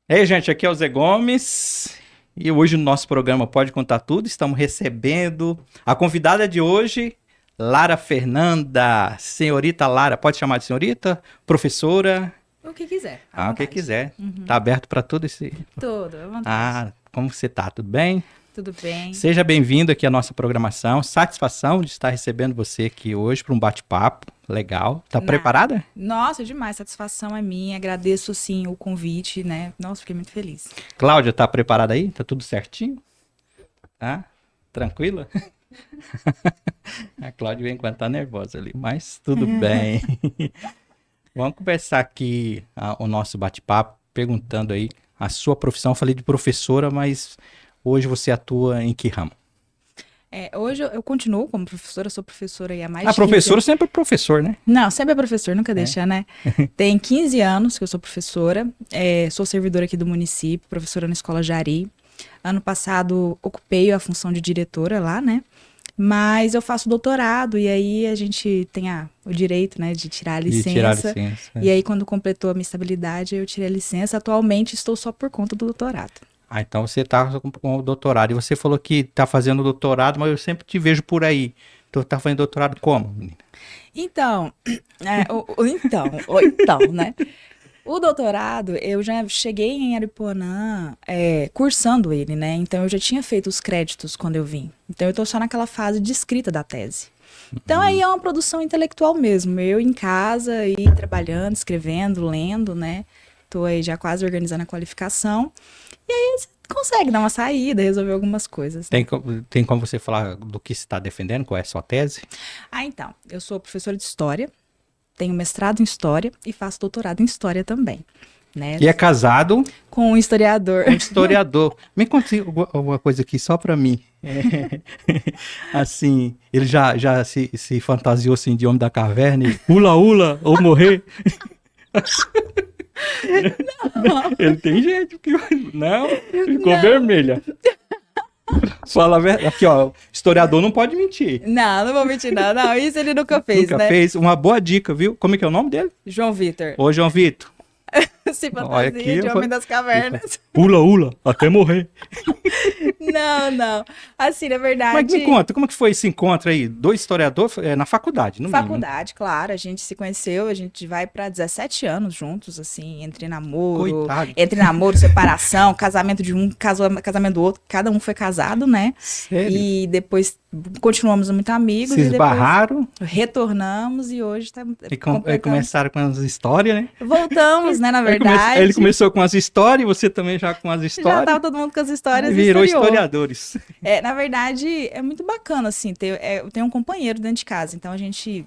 Ei, gente, aqui é o Zé Gomes e hoje no nosso programa Pode Contar Tudo estamos recebendo a convidada de hoje, Lara Fernanda. Senhorita Lara, pode chamar de senhorita? Professora? O que quiser, à Ah, o que vontade. quiser. Tá aberto para tudo esse... Tudo, à vontade. Ah, como você tá? Tudo bem? Tudo bem? Seja bem-vindo aqui à nossa programação. Satisfação de estar recebendo você aqui hoje para um bate-papo legal. Tá Nada. preparada? Nossa, demais, satisfação é minha. Agradeço, sim, o convite, né? Nossa, fiquei muito feliz. Cláudia, tá preparada aí? Tá tudo certinho? Tá? Tranquila? A Cláudia vem enquanto tá nervosa ali, mas tudo bem. Vamos conversar aqui o nosso bate-papo, perguntando aí a sua profissão. Eu falei de professora, mas hoje você atua em que ramo? Hoje eu continuo como professora, sou professora aí há mais Ah, de 15 professor anos. sempre é professor, né? Não, sempre é professor, nunca É. deixa, né? Tem 15 anos que eu sou professora, sou servidora aqui do município, professora na Escola Jari. Ano passado ocupei a função de diretora lá, né? Mas eu faço doutorado e aí a gente tem o direito, né, de tirar a De tirar a licença. licença. E aí, quando completou a minha estabilidade, eu tirei a licença. Atualmente estou só por conta do doutorado. Ah, então você tá com o doutorado. E você falou que tá fazendo doutorado, mas eu sempre te vejo por aí. Então tá fazendo doutorado como, menina? Então, então, né? O doutorado, eu já cheguei em Aripuanã, cursando ele, né? Então, eu já tinha feito os créditos quando eu vim. Então, eu tô só naquela fase de escrita da tese. Então, aí é uma produção intelectual mesmo. Eu em casa e trabalhando, escrevendo, lendo, né? Tô aí já quase organizando a qualificação. E aí você consegue dar uma saída, resolver algumas coisas, Tem, né? tem como você falar do que você está defendendo? Qual é a sua tese? Ah, então, eu sou professora de História, tenho mestrado em História e faço doutorado em História também, né? E é casado Com um historiador. com um historiador. Me conte alguma coisa aqui só para mim. Assim, ele já se fantasiou assim de homem da caverna e ula ula ou morrer. Ele tem jeito que não ficou Não, vermelha. Fala a verdade. Aqui, ó, historiador não pode mentir. não vou mentir, não. Não, isso ele nunca fez, Nunca né? fez. Uma boa dica, viu? Como é que é o nome dele? João Vitor, Ô, João Vitor. se Olha fantasia aqui, de Homem das ele fala, Cavernas. ula ula até morrer. Não, não. Assim, na Mas me verdade, conta, como que foi esse encontro aí? Dois historiadores na faculdade, no mínimo, né? faculdade, claro, a gente se conheceu, a gente vai para 17 anos juntos, assim, Coitado. entre namoro, separação, casamento de um, casamento do outro, cada um foi casado, né? Sério? E depois continuamos muito amigos Se e depois esbarraram retornamos e hoje tá e completamos. começaram com as histórias, né? Voltamos, né, na Aí ele verdade. começou com as histórias, e você também já com as Já histórias. tava todo mundo com as Aí histórias e virou historiou. historiadores. Na verdade, é muito bacana, assim, eu tenho um companheiro dentro de casa, então a gente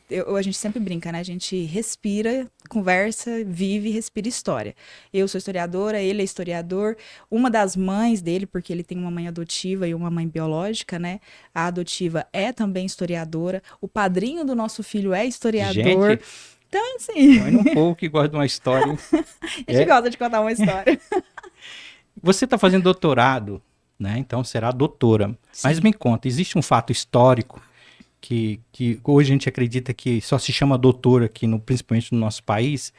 sempre brinca, né? A gente respira, conversa, vive e respira história. Eu sou historiadora, ele é historiador, uma das mães dele, porque ele tem uma mãe adotiva e uma mãe biológica, né? A adotiva é também historiadora, o padrinho do nosso filho é historiador. Gente, Então, assim, põe um povo que gosta de uma história, hein? a gente É, gosta de contar uma história. você está fazendo doutorado, né? Então será doutora. Mas Sim. me conta, existe um fato histórico que hoje a gente acredita que só se chama doutor aqui, principalmente no nosso país,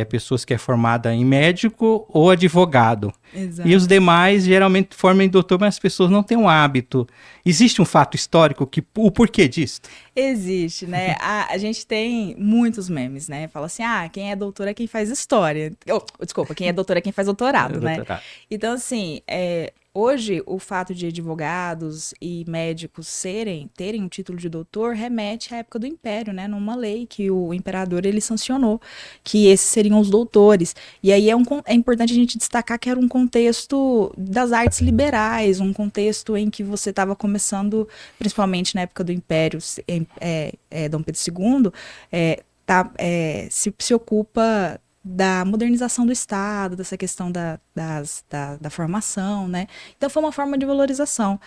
pessoas que é formada em médico ou advogado. E os Exato. demais geralmente formam em doutor, mas as pessoas não têm um hábito. Existe um fato histórico o porquê disso? Existe, né? A gente tem muitos memes, né? Fala assim, quem é doutor é quem faz história. Desculpa, quem é doutor é quem faz doutorado, né? Doutorado. Então, assim, hoje o fato de advogados e médicos terem um título de doutor remete à época do Império, né? Numa lei que o imperador ele sancionou, que esses seriam os doutores. E aí é importante a gente destacar que era um contexto das artes liberais, um contexto em que você estava começando, principalmente na época do Império, Dom Pedro II, se ocupa da modernização do Estado, dessa questão da formação, né? Então foi uma forma de valorização.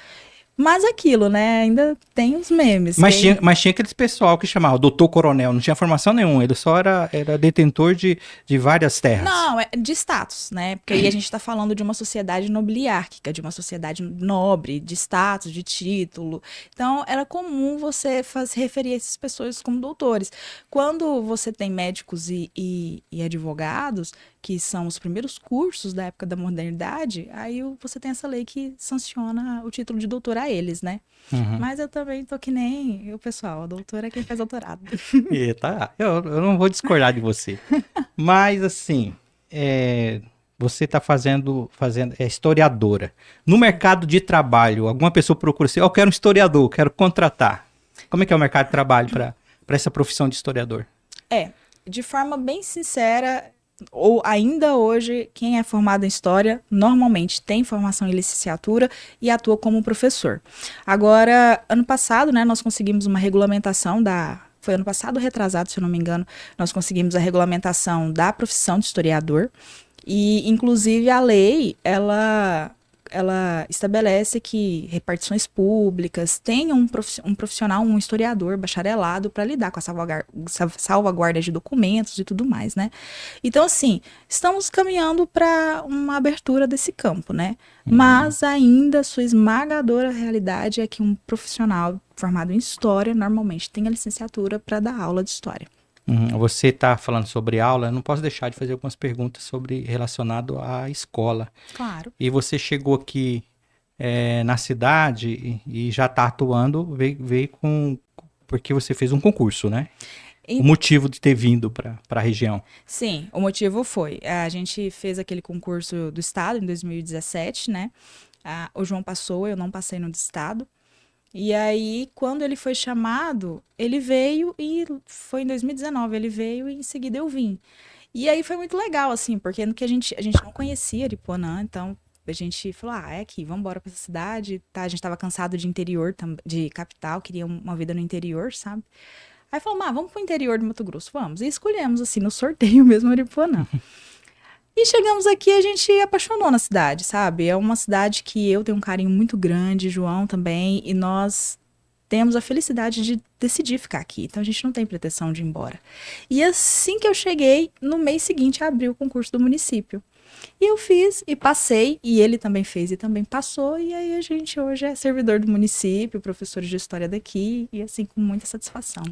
Mas aquilo, né? Ainda tem os memes. Mas tinha aqueles pessoal que chamava doutor coronel, não tinha formação nenhuma, ele só era detentor de várias terras. Não, é de status, né? Porque aí a gente está falando de uma sociedade nobiliárquica, de uma sociedade nobre, de status, de título. Então, era comum você referir essas pessoas como doutores. Quando você tem médicos e advogados, que são os primeiros cursos da época da modernidade, aí você tem essa lei que sanciona o título de doutor a eles, né? Uhum. Mas eu também tô que nem o pessoal, a doutora é quem faz doutorado. Eita, eu não vou discordar de você. Mas, assim, você está é historiadora. No mercado de trabalho, alguma pessoa procura assim, eu quero um historiador, quero contratar. Como é que é o mercado de trabalho para essa profissão de historiador? De forma bem sincera, ou ainda hoje, quem é formado em história normalmente tem formação em licenciatura e atua como professor. Agora, ano passado, né, nós conseguimos uma regulamentação foi ano passado retrasado, se eu não me engano, nós conseguimos a regulamentação da profissão de historiador e, inclusive, a lei, ela estabelece que repartições públicas tenham um profissional, um historiador bacharelado para lidar com a salvaguarda de documentos e tudo mais, né? Então, assim, estamos caminhando para uma abertura desse campo, né? Mas ainda a sua esmagadora realidade é que um profissional formado em história normalmente tem a licenciatura para dar aula de história. Você está falando sobre aula, eu não posso deixar de fazer algumas perguntas relacionado à escola. Claro. E você chegou aqui na cidade e já está atuando, veio porque você fez um concurso, né? O motivo de ter vindo para a região. Sim, o motivo foi, a gente fez aquele concurso do estado em 2017, né? O João passou, eu não passei no do estado. E aí, quando ele foi chamado, ele veio e foi em 2019, ele veio e em seguida eu vim. E aí foi muito legal, assim, porque no que a gente não conhecia Aripuanã, então a gente falou, é aqui, vamos embora pra essa cidade, tá? A gente tava cansado de interior, de capital, queria uma vida no interior, sabe? Aí falou, vamos pro interior do Mato Grosso, vamos. E escolhemos, assim, no sorteio mesmo Aripuanã. E chegamos aqui, a gente apaixonou na cidade, sabe? É uma cidade que eu tenho um carinho muito grande, João também, e nós temos a felicidade de decidir ficar aqui. Então a gente não tem pretensão de ir embora. E assim que eu cheguei, no mês seguinte abriu o concurso do município. E eu fiz e passei, e ele também fez e também passou, e aí a gente hoje é servidor do município, professor de história daqui, e assim, com muita satisfação.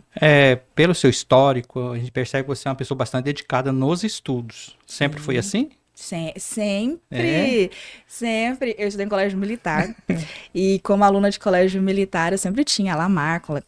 Pelo seu histórico, a gente percebe que você é uma pessoa bastante dedicada nos estudos. Sempre foi assim? Sempre. Eu estudei em colégio militar. E como aluna de colégio militar, eu sempre tinha lá marca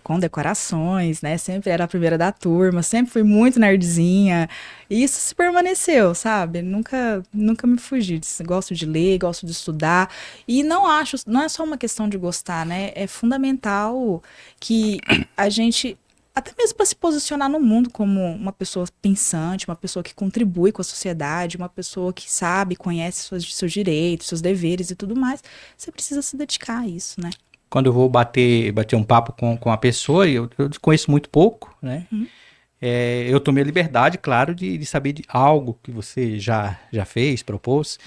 com decorações, né? Sempre era a primeira da turma, sempre fui muito nerdzinha. E isso se permaneceu, sabe? Nunca me fugi disso. Gosto de ler, gosto de estudar. E não é só uma questão de gostar, né? É fundamental que a gente, até mesmo para se posicionar no mundo como uma pessoa pensante, uma pessoa que contribui com a sociedade, uma pessoa que sabe, conhece seus direitos, seus deveres e tudo mais, você precisa se dedicar a isso, né? Quando eu vou bater um papo com a pessoa, eu conheço muito pouco, né? Eu tomei a liberdade, claro, de saber de algo que você já fez, propôs.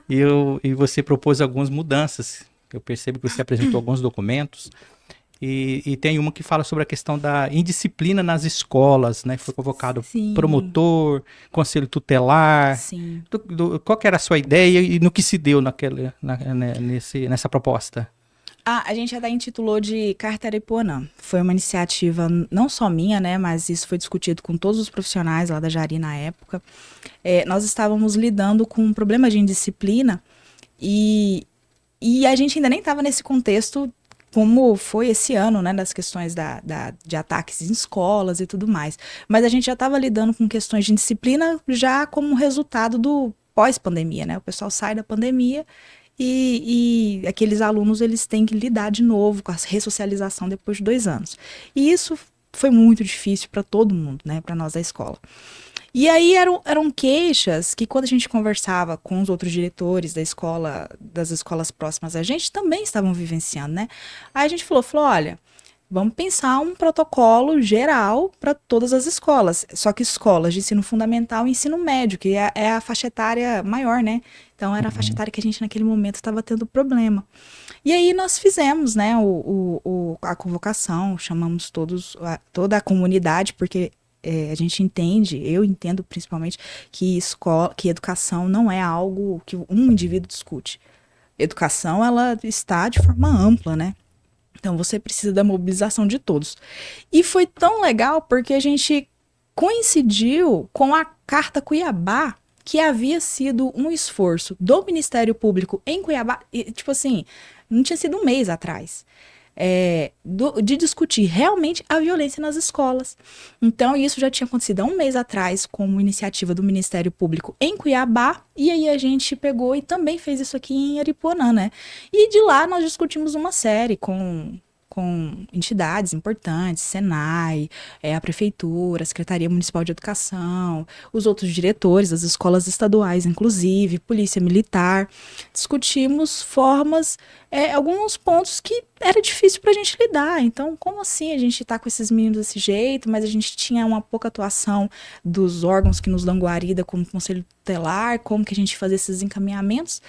E você propôs algumas mudanças. Eu percebo que você apresentou alguns documentos. E tem uma que fala sobre a questão da indisciplina nas escolas, né? Foi convocado promotor, conselho tutelar. Sim. Qual que era a sua ideia e no que se deu nessa proposta? A gente até intitulou de Carta Aripuanã. Foi uma iniciativa não só minha, né? Mas isso foi discutido com todos os profissionais lá da Jari na época. Nós estávamos lidando com um problema de indisciplina e a gente ainda nem estava nesse contexto como foi esse ano, né, das questões de ataques em escolas e tudo mais. Mas a gente já estava lidando com questões de indisciplina já como resultado do pós-pandemia, né? O pessoal sai da pandemia e aqueles alunos, eles têm que lidar de novo com a ressocialização depois de 2 anos. E isso foi muito difícil para todo mundo, né, para nós da escola. E aí eram queixas que quando a gente conversava com os outros diretores da escola, das escolas próximas a gente, também estavam vivenciando, né? Aí a gente falou, olha, vamos pensar um protocolo geral para todas as escolas, só que escolas de ensino fundamental e ensino médio, que é a faixa etária maior, né? Então era a faixa etária que a gente naquele momento estava tendo problema. E aí nós fizemos, né, a convocação, chamamos toda a comunidade, porque a gente entende, eu entendo principalmente, que educação não é algo que um indivíduo discute. Educação, ela está de forma ampla, né? Então, você precisa da mobilização de todos. E foi tão legal porque a gente coincidiu com a Carta Cuiabá, que havia sido um esforço do Ministério Público em Cuiabá, e, tipo assim, não tinha sido um mês atrás, de discutir realmente a violência nas escolas. Então, isso já tinha acontecido há um mês atrás, como iniciativa do Ministério Público em Cuiabá, e aí a gente pegou e também fez isso aqui em Aripuanã, né? E de lá nós discutimos uma série com entidades importantes, Senai, a Prefeitura, a Secretaria Municipal de Educação, os outros diretores das escolas estaduais, inclusive, Polícia Militar. Discutimos formas, alguns pontos que era difícil para a gente lidar. Então, como assim a gente está com esses meninos desse jeito, mas a gente tinha uma pouca atuação dos órgãos que nos dão guarida, como o Conselho Tutelar, como que a gente fazia esses encaminhamentos?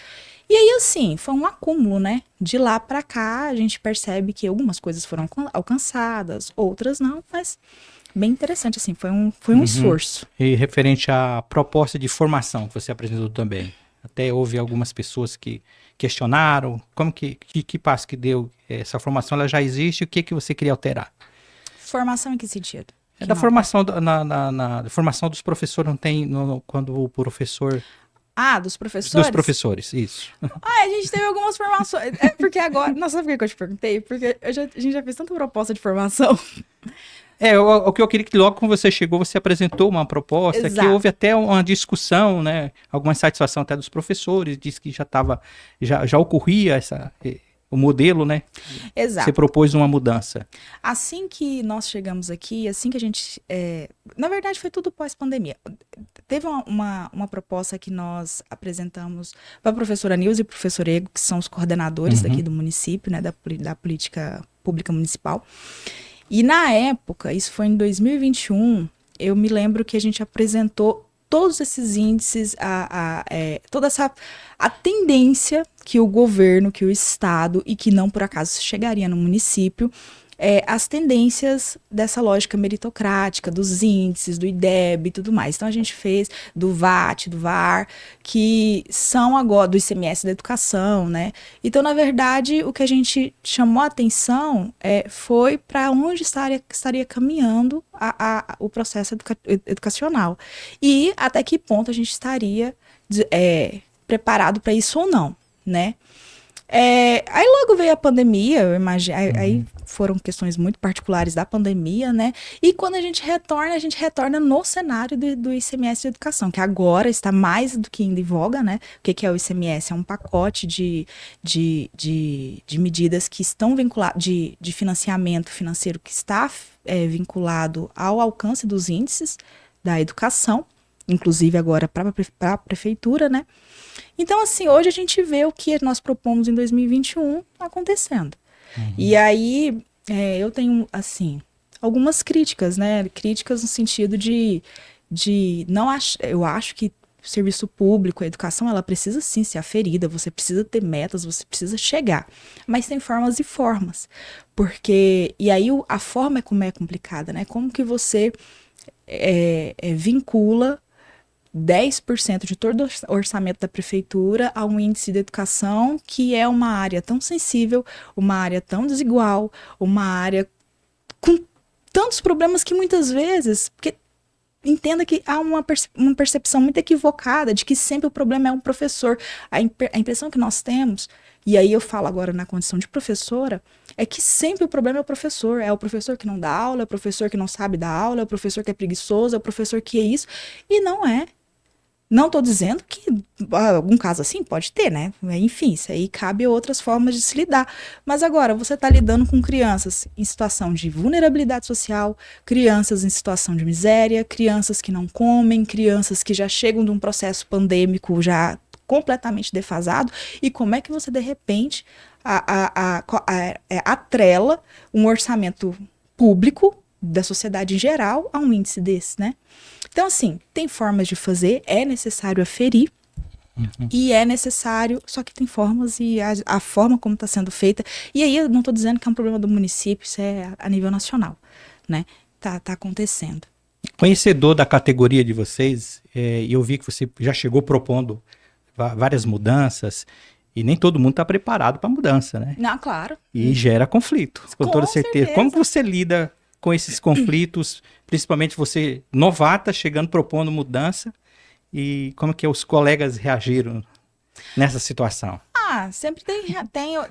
E aí, assim, foi um acúmulo, né? De lá para cá, a gente percebe que algumas coisas foram alcançadas, outras não, mas bem interessante, assim, foi um esforço. E referente à proposta de formação que você apresentou também, até houve algumas pessoas que questionaram, como que passo que deu essa formação, ela já existe, o que você queria alterar? Formação em que sentido? Da formação, na formação dos professores, não tem, quando o professor... Ah, dos professores? Dos professores, isso. A gente teve algumas formações. Porque agora. Nossa, sabe por que eu te perguntei? Porque a gente já fez tanta proposta de formação. O que eu queria que logo quando você chegou, você apresentou uma proposta. Exato. Que houve até uma discussão, né? Alguma insatisfação até dos professores, disse que já ocorria o modelo, né? Exato. Você propôs uma mudança. Assim que nós chegamos aqui, assim que a gente... Na verdade, foi tudo pós-pandemia. Teve uma proposta que nós apresentamos para a professora Nilza e o professor Ego, que são os coordenadores daqui do município, né, da política pública municipal. E na época, isso foi em 2021, eu me lembro que a gente apresentou todos esses índices, toda a tendência que o governo, que o Estado, e que não por acaso chegaria no município, as tendências dessa lógica meritocrática, dos índices, do IDEB e tudo mais. Então, a gente fez do VAT, do VAR, que são agora do ICMS da educação, né? Então, na verdade, o que a gente chamou a atenção foi para onde estaria caminhando o processo educacional. E até que ponto a gente estaria preparado para isso ou não, né? Aí logo veio a pandemia, eu imagino, aí foram questões muito particulares da pandemia, né? E quando a gente retorna no cenário do ICMS de educação, que agora está mais do que ainda em voga, né? O que é o ICMS? É um pacote de medidas que estão vinculadas, de financiamento financeiro que está vinculado ao alcance dos índices da educação, inclusive agora para a prefeitura, né? Então, assim, hoje a gente vê o que nós propomos em 2021 acontecendo. E aí, eu tenho, assim, algumas críticas, né? Críticas no sentido de não eu acho que o serviço público, a educação, ela precisa sim ser aferida, você precisa ter metas, você precisa chegar. Mas tem formas e formas. E aí a forma como é complicada, né? Como que você vincula 10% de todo o orçamento da prefeitura a um índice de educação que é uma área tão sensível, uma área tão desigual, uma área com tantos problemas que muitas vezes... Porque entenda que há uma percepção muito equivocada de que sempre o problema é um professor. A impressão que nós temos, e aí eu falo agora na condição de professora, é que sempre o problema é o professor. É o professor que não dá aula, é o professor que não sabe dar aula, é o professor que é preguiçoso, é o professor que é isso. E não é. Não estou dizendo que algum caso assim pode ter, né? Enfim, isso aí cabe a outras formas de se lidar. Mas agora, você está lidando com crianças em situação de vulnerabilidade social, crianças em situação de miséria, crianças que não comem, crianças que já chegam de um processo pandêmico já completamente defasado. E como é que você, de repente, atrela um orçamento público da sociedade em geral a um índice desse, né? Então, assim, tem formas de fazer, é necessário aferir, e é necessário, só que tem formas e a forma como está sendo feita, e aí eu não estou dizendo que é um problema do município, isso é a nível nacional, né? Tá acontecendo. Conhecedor da categoria de vocês, e eu vi que você já chegou propondo várias mudanças, e nem todo mundo está preparado para a mudança, né? Não, claro. E gera conflito, com toda certeza. Certeza. Como que você lida com esses conflitos, principalmente você novata, chegando, propondo mudança, e como que os colegas reagiram nessa situação? Sempre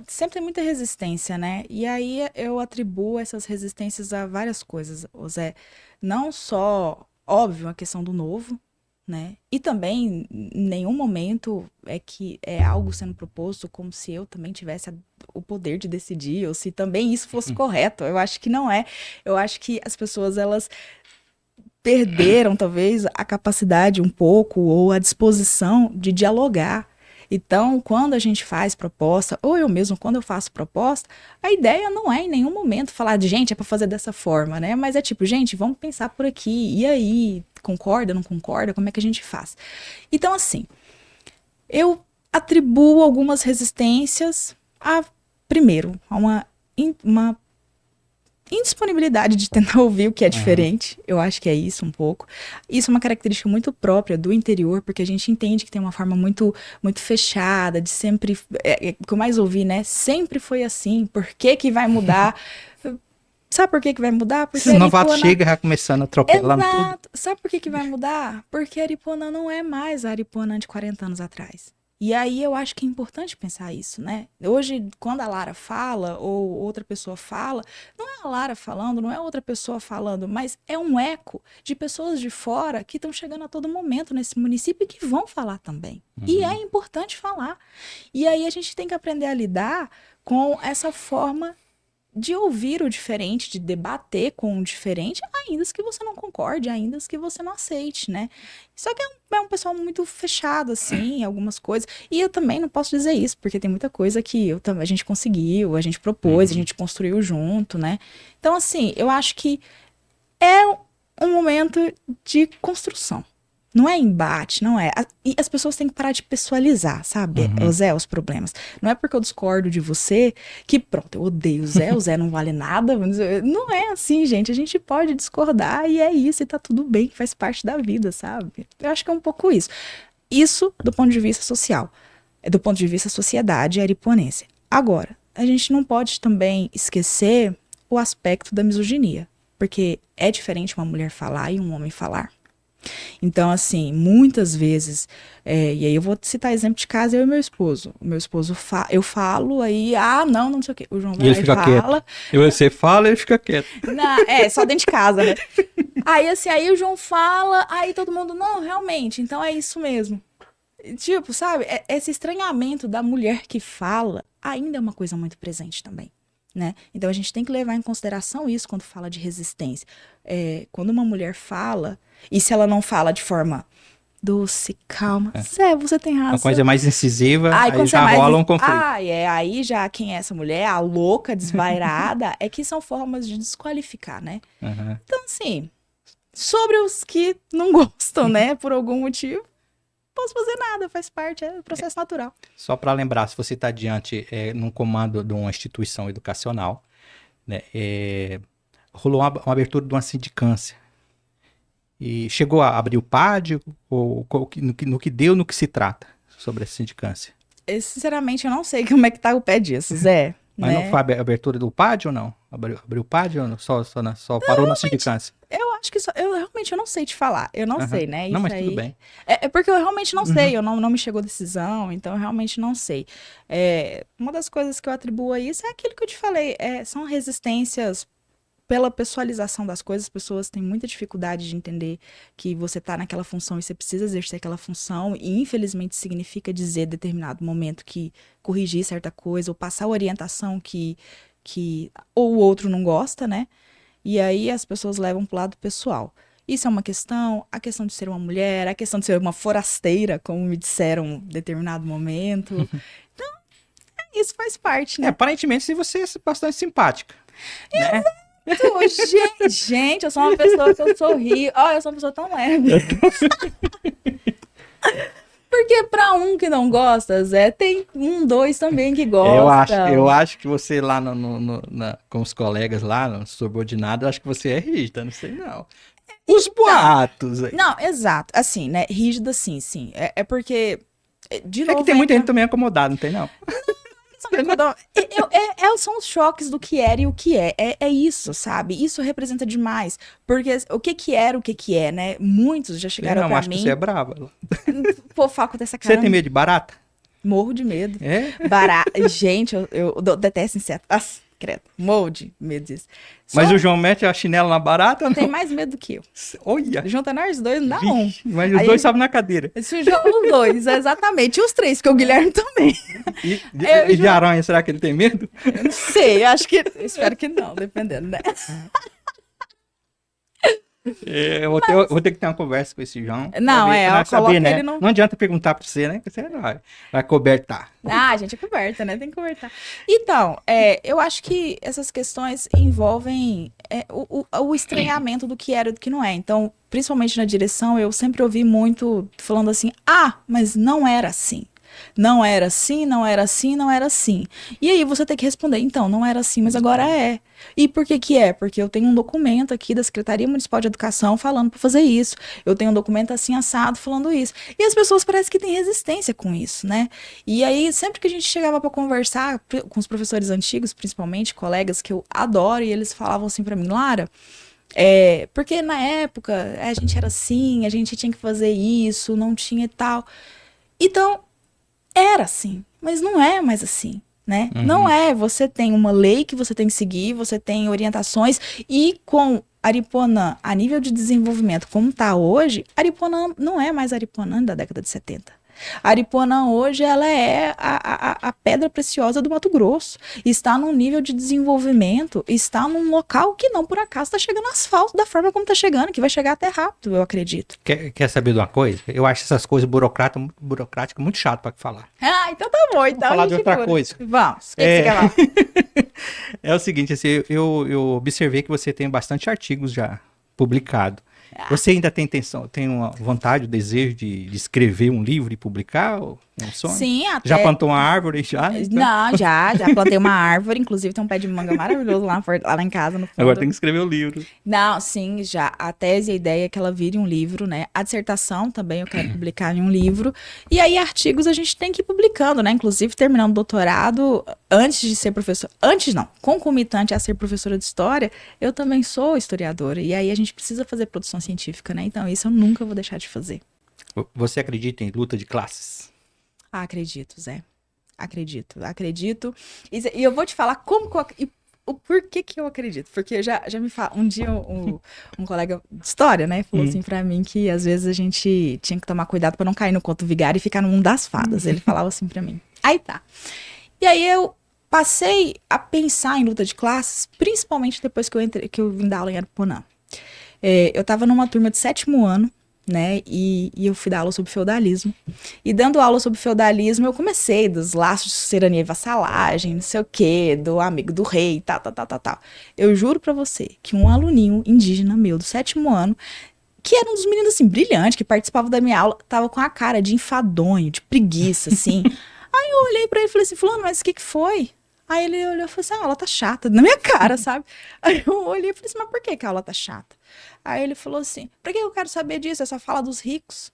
sempre tem muita resistência, né? E aí eu atribuo essas resistências a várias coisas, ô Zé. Não só, óbvio, a questão do novo, né? E também, em nenhum momento é que é algo sendo proposto como se eu também tivesse o poder de decidir, ou se também isso fosse correto. Eu acho que não é. Eu acho que as pessoas, elas perderam, talvez, a capacidade um pouco, ou a disposição de dialogar. Então, quando a gente faz proposta, ou eu mesmo, quando eu faço proposta, a ideia não é em nenhum momento falar de gente, é para fazer dessa forma, né? Mas é tipo, gente, vamos pensar por aqui, e aí, concorda, não concorda? Como é que a gente faz? Então, assim, eu atribuo algumas resistências primeiro, a uma indisponibilidade de tentar ouvir o que é diferente. Eu acho que é isso um pouco. Isso é uma característica muito própria do interior, porque a gente entende que tem uma forma muito, muito fechada, de sempre... o que eu mais ouvi, né? Sempre foi assim. Por que que vai mudar? Sabe por que que vai mudar? Porque Esses novatos chegam já começando a atropelar tudo. Exato. Sabe por que que vai mudar? Porque a Aripuanã não é mais a Aripuanã de 40 anos atrás. E aí eu acho que é importante pensar isso, né? Hoje, quando a Lara fala, ou outra pessoa fala, não é a Lara falando, não é outra pessoa falando, mas é um eco de pessoas de fora que estão chegando a todo momento nesse município e que vão falar também. E é importante falar. E aí a gente tem que aprender a lidar com essa forma de ouvir o diferente, de debater com o diferente, ainda que você não concorde, ainda que você não aceite, né? Só que é um pessoal muito fechado, assim, algumas coisas. E eu também não posso dizer isso, porque tem muita coisa que a gente conseguiu, a gente propôs, a gente construiu junto, né? Então, assim, eu acho que é um momento de construção. Não é embate, não é. E as pessoas têm que parar de pessoalizar, sabe, Zé, os problemas. Não é porque eu discordo de você que, pronto, eu odeio o Zé não vale nada. Não é assim, gente. A gente pode discordar e é isso, e tá tudo bem, faz parte da vida, sabe? Eu acho que é um pouco isso. Isso do ponto de vista social. Do ponto de vista sociedade aripuanense. Agora, a gente não pode também esquecer o aspecto da misoginia. Porque é diferente uma mulher falar e um homem falar. Então, assim, muitas vezes, e aí eu vou citar exemplo de casa, eu e meu esposo. O meu esposo, eu falo, aí, não sei o quê. O João vai e ele fica fala. Quieto. E você fala, ele fica quieto. Só dentro de casa, né? Aí, assim, aí o João fala, aí todo mundo, não, realmente, então é isso mesmo. Tipo, sabe, esse estranhamento da mulher que fala ainda é uma coisa muito presente também. Né? Então a gente tem que levar em consideração isso quando fala de resistência. Quando uma mulher fala, e se ela não fala de forma doce, calma, Zé, você tem razão. Uma coisa mais incisiva, aí já mais rola um conflito. Aí já quem é essa mulher, a louca, desvairada, é que são formas de desqualificar, né? Então, assim, sobre os que não gostam, né, por algum motivo, não posso fazer nada, faz parte, é um processo natural. Só para lembrar, se você está diante num comando de uma instituição educacional, né, rolou uma abertura de uma sindicância. E chegou a abrir o PAD, ou no que deu, no que se trata sobre essa sindicância? Sinceramente, eu não sei como é que tá o pé disso, Zé. Mas né? não foi a abertura do PAD ou não? Abriu o PAD ou não? Só parou na sindicância? Eu acho que eu realmente não sei te falar. Eu não sei, né? Não, isso mas aí... tudo bem. É porque eu realmente não sei. Não me chegou decisão, então eu realmente não sei. Uma das coisas que eu atribuo a isso é aquilo que eu te falei. São resistências pela pessoalização das coisas. As pessoas têm muita dificuldade de entender que você está naquela função e você precisa exercer aquela função. E infelizmente significa dizer em determinado momento que corrigir certa coisa ou passar a orientação que ou o outro não gosta, né? E aí as pessoas levam pro lado pessoal. Isso é uma questão, a questão de ser uma mulher, a questão de ser uma forasteira, como me disseram em determinado momento. Então, isso faz parte, né? Aparentemente, você é bastante simpática. Né? Gente, eu sou uma pessoa que eu sorrio. Eu sou uma pessoa tão leve. Porque pra um que não gosta, Zé, tem dois também que gostam. Eu acho que você lá com os colegas lá, no subordinado, eu acho que você é rígida, não sei não. Os boatos aí. Não, exato. Assim, né? Rígida, sim. É porque, de novo... É que tem muita gente também acomodada, não tem não? São os choques do que era e o que é. É isso, sabe? Isso representa demais. Porque o que que era, o que que é, né? Muitos já chegaram não, pra acho mim. que você é brava. Fofoca dessa cara. Você tem medo de barata? Morro de medo. É? Gente, eu detesto inseto. Nossa, credo. Morro de medo disso. Mas Só o João mete a chinela na barata ou não? tem mais medo do que eu. Olha! Junta nós dois, não dá um. Vixe, mas os Aí- dois sabem na cadeira. Se joga os dois, exatamente. E os três, porque o Guilherme também. E Eu de aranha, será que ele tem medo? Eu não sei, acho que. Espero que não, dependendo, né? É, eu vou ter que ter uma conversa com esse João. Não, pra eu nós saber, coloco né? ele no- Não adianta perguntar pra você, né? Que você não vai cobertar. Ah, a gente é coberta, né? Tem que cobertar. Então, eu acho que essas questões envolvem o estranhamento do que era e do que não é. Então, principalmente na direção, eu sempre ouvi muito falando assim: ah, mas não era assim. Não era assim, não era assim, não era assim. E aí você tem que responder, então, não era assim, mas agora é. E por que que é? Porque eu tenho um documento aqui da Secretaria Municipal de Educação falando para fazer isso. Eu tenho um documento assim assado falando isso. E as pessoas parecem que têm resistência com isso, né? E aí, sempre que a gente chegava para conversar com os professores antigos, principalmente, colegas que eu adoro, e eles falavam assim para mim: Lara, porque na época a gente era assim, a gente tinha que fazer isso, não tinha e tal. Então, era assim, mas não é mais assim, né? Não é. Você tem uma lei que você tem que seguir, você tem orientações, e com Aripuanã, a nível de desenvolvimento como está hoje, Aripuanã não é mais Aripuanã da década de 70. Aripuanã hoje, ela é a pedra preciosa do Mato Grosso. Está num nível de desenvolvimento, está num local que não por acaso está chegando asfalto da forma como está chegando, que vai chegar até rápido, eu acredito. Quer saber de uma coisa? Eu acho essas coisas burocráticas muito chato pra falar. Ah, então tá bom. Então falar a de gente outra cura. coisa. Vamos, o que você quer falar? É o seguinte, assim, eu observei que você tem bastante artigos já publicados. Você ainda tem intenção, tem uma vontade, o desejo de escrever um livro e publicar? Ou é um sonho? Sim, até... Já plantou uma árvore já? Não, já plantei uma árvore, inclusive tem um pé de manga maravilhoso lá em casa, no fundo. Agora tem que escrever o livro. Não, sim, já. A tese, a ideia é que ela vire um livro, né? A dissertação também eu quero publicar em um livro. E aí, artigos a gente tem que ir publicando, né? Inclusive, terminando o doutorado, antes de ser professor... Antes não, concomitante a ser professora de história, eu também sou historiadora. E aí, a gente precisa fazer produção científica, né? Então, isso eu nunca vou deixar de fazer. Você acredita em luta de classes? Ah, acredito, Zé. Acredito. E eu vou te falar como que o porquê que eu acredito. Porque já me fala, um dia um colega de história, né, falou assim pra mim que às vezes a gente tinha que tomar cuidado pra não cair no conto vigário e ficar no mundo das fadas. Ele falava assim pra mim. Aí tá. E aí eu passei a pensar em luta de classes, principalmente depois que eu vim dar aula em Aripuanã. Eu tava numa turma de 7º ano, né, e eu fui dar aula sobre feudalismo. E dando aula sobre feudalismo, eu comecei dos laços de serania e vassalagem, não sei o quê, do amigo do rei, tal. Eu juro pra você que um aluninho indígena meu do 7º ano, que era um dos meninos, assim, brilhante, que participava da minha aula, tava com a cara de enfadonho, de preguiça, assim. Aí eu olhei pra ele e falei assim: fulano, mas o que foi? Aí ele olhou e falou assim: a aula tá chata, na minha cara, sabe? Aí eu olhei e falei assim: mas por que a aula tá chata? Aí ele falou assim: pra que eu quero saber disso? É só fala dos ricos.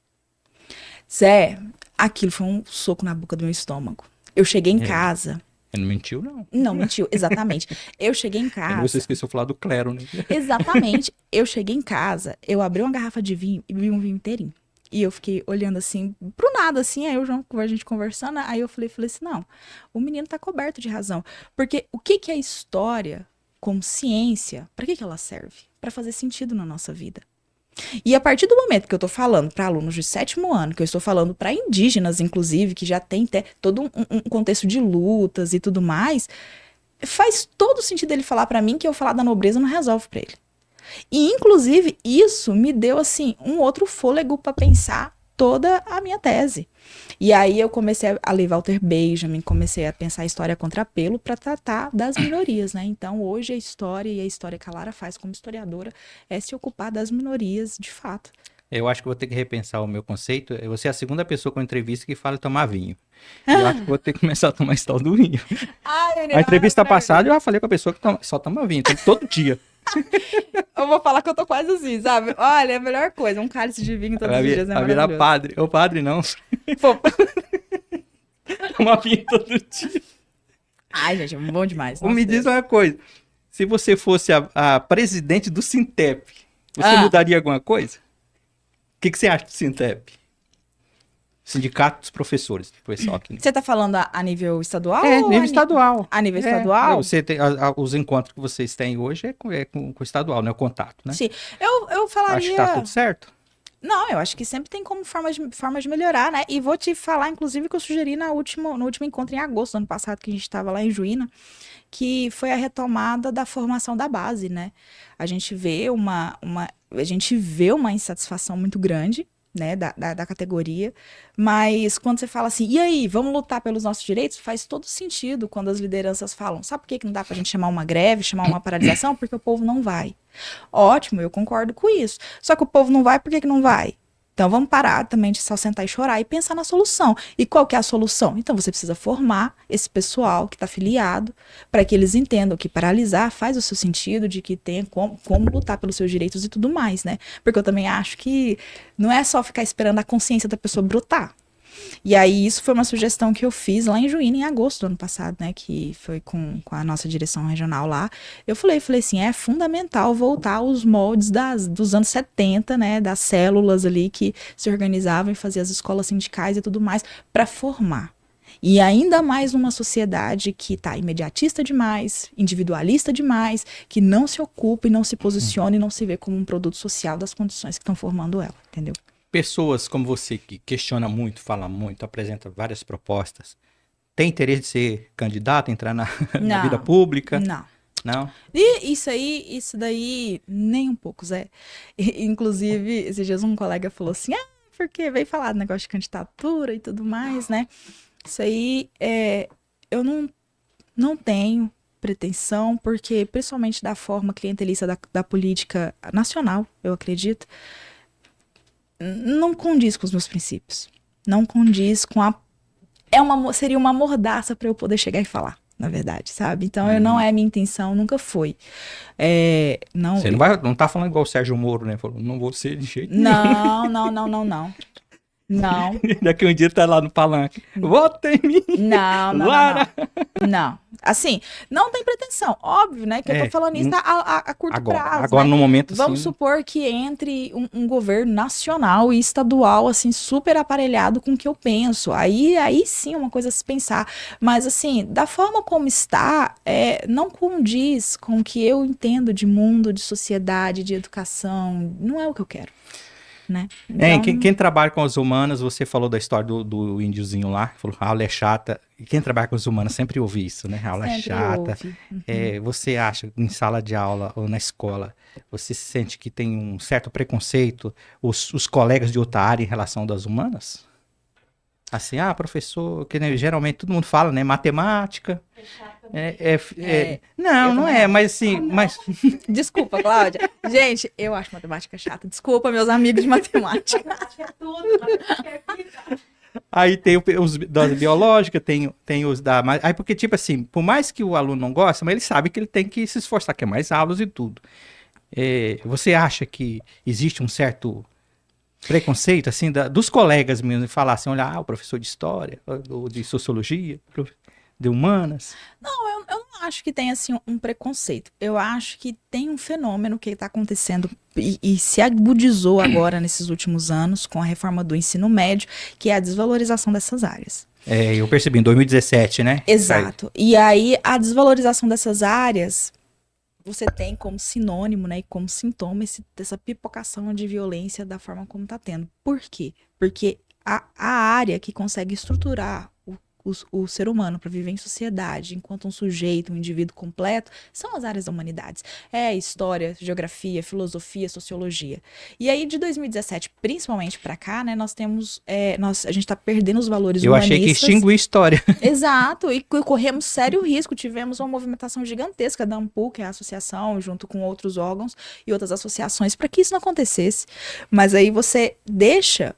Zé, aquilo foi um soco na boca do meu estômago. Eu cheguei em casa. Ele não mentiu, não. Não, mentiu, exatamente. Eu cheguei em casa. Você esqueceu de falar do clero, né? Exatamente. Eu cheguei em casa, eu abri uma garrafa de vinho e bebi um vinho inteirinho. E eu fiquei olhando assim, pro nada, assim, aí o João, a gente conversando, aí eu falei assim: não, o menino tá coberto de razão. Porque o que é história como ciência? Pra que ela serve? Pra fazer sentido na nossa vida. E a partir do momento que eu tô falando para alunos de 7º ano, que eu estou falando para indígenas, inclusive, que já tem todo um contexto de lutas e tudo mais, faz todo sentido ele falar para mim que eu falar da nobreza não resolve para ele. E, inclusive, isso me deu, assim, um outro fôlego para pensar toda a minha tese. E aí eu comecei a ler Walter Benjamin, comecei a pensar a história contra apelo para tratar das minorias, né? Então, hoje a história que a Lara faz como historiadora é se ocupar das minorias, de fato. Eu acho que vou ter que repensar o meu conceito. Você é a segunda pessoa com entrevista que fala em tomar vinho. Eu acho que vou ter que começar a tomar esse tal do vinho. A entrevista passada eu já falei com a pessoa que só toma vinho, todo dia. Eu vou falar que eu tô quase assim, sabe? Olha, é a melhor coisa, um cálice de vinho todos os dias é vai virar maravilhoso. padre. Ô, padre não. Pô, Tomar vinho todo dia. Ai, gente, é bom demais. Me diz uma coisa. Se você fosse a presidente do Sintep, você mudaria alguma coisa? O que você acha do Sintep? Sindicato dos Professores. Pessoal aqui. Você tá falando a nível estadual? Nível estadual. A nível estadual? Você tem, os encontros que vocês têm hoje com o estadual, né? O contato, né? Sim. Eu falaria... Acho que tá tudo certo. Não, eu acho que sempre tem como formas de melhorar, né? E vou te falar, inclusive, que eu sugeri no último encontro em agosto do ano passado, que a gente estava lá em Juína, que foi a retomada da formação da base, né? A gente vê a gente vê uma insatisfação muito grande, né, da categoria, mas quando você fala assim, e aí, vamos lutar pelos nossos direitos, faz todo sentido quando as lideranças falam, sabe por que não dá pra gente chamar uma greve, chamar uma paralisação? Porque o povo não vai. Ótimo, eu concordo com isso. Só que o povo não vai, por que não vai? Então vamos parar também de só sentar e chorar e pensar na solução. E qual que é a solução? Então você precisa formar esse pessoal que está afiliado para que eles entendam que paralisar faz o seu sentido, de que tem como lutar pelos seus direitos e tudo mais, né? Porque eu também acho que não é só ficar esperando a consciência da pessoa brotar. E aí, isso foi uma sugestão que eu fiz lá em Juína, em agosto do ano passado, né? Que foi com a nossa direção regional lá. Eu falei assim, é fundamental voltar aos moldes dos anos 70, né? Das células ali que se organizavam e faziam as escolas sindicais e tudo mais, para formar. E ainda mais numa sociedade que está imediatista demais, individualista demais, que não se ocupa e não se posiciona e não se vê como um produto social das condições que estão formando ela, entendeu? Pessoas como você que questiona muito, fala muito, apresenta várias propostas, tem interesse de ser candidato, entrar na vida pública? Não. Não? E isso daí, nem um pouco, Zé. Inclusive, esses dias um colega falou assim, porque veio falar do negócio de candidatura e tudo mais, né? Isso aí, eu não tenho pretensão, porque principalmente da forma clientelista da política nacional, eu acredito, não condiz com os meus princípios. Não condiz com seria uma mordaça para eu poder chegar e falar, na verdade, sabe? Então, não é minha intenção, nunca foi. Você não tá falando igual o Sérgio Moro, né? Falou, não vou ser de jeito nenhum. Não. Daqui um dia tá lá no palanque. Vota em mim! Não. Assim, não tem pretensão. Óbvio, né? Que eu tô falando isso a curto prazo. Agora, né? no momento, Vamos supor que entre um governo nacional e estadual, assim, super aparelhado com o que eu penso. Aí sim é uma coisa a se pensar. Mas, assim, da forma como está, não condiz com o que eu entendo de mundo, de sociedade, de educação. Não é o que eu quero. Né? Então... Quem trabalha com as humanas, você falou da história do índiozinho lá, falou, a aula é chata. E quem trabalha com as humanas sempre ouve isso, né? A aula é chata. Você acha, em sala de aula ou na escola, você sente que tem um certo preconceito, os colegas de outra área em relação das humanas? Assim, professor, que né, geralmente todo mundo fala, né? Matemática. Não é, mas assim. Mas... Desculpa, Cláudia. Gente, eu acho matemática chata. Desculpa, meus amigos de matemática. Matemática é tudo, matemática é vida. Aí tem os da biológica, tem os da. Aí, porque, tipo assim, por mais que o aluno não goste, mas ele sabe que ele tem que se esforçar, quer mais aulas e tudo. Você acha que existe um certo preconceito, assim, dos colegas mesmo, de falar assim, olha, o professor de história, ou de sociologia, de humanas? Não, eu não acho que tem, assim, um preconceito. Eu acho que tem um fenômeno que está acontecendo e se agudizou agora nesses últimos anos com a reforma do ensino médio, que é a desvalorização dessas áreas. Eu percebi, em 2017, né? Exato. E aí, a desvalorização dessas áreas... você tem como sinônimo, né, e como sintoma dessa pipocação de violência da forma como está tendo. Por quê? Porque a área que consegue estruturar o ser humano para viver em sociedade, enquanto um sujeito, um indivíduo completo, são as áreas da humanidades. História, geografia, filosofia, sociologia. E aí, de 2017, principalmente para cá, né, nós temos... a gente está perdendo os valores humanistas. Eu achei que extinguiu história. Exato, e corremos sério risco. Tivemos uma movimentação gigantesca da AMPU, que é a associação, junto com outros órgãos e outras associações, para que isso não acontecesse. Mas aí você deixa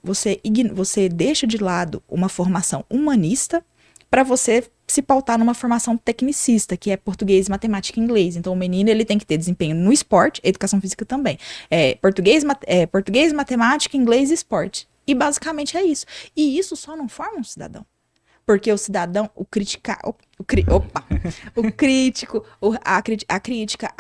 de lado uma formação humanista para você se pautar numa formação tecnicista, que é português, matemática e inglês. Então, o menino ele tem que ter desempenho no esporte, educação física também. Português, matemática, inglês e esporte. E basicamente é isso. E isso só não forma um cidadão. Porque o cidadão, Opa! O crítico, a crítica,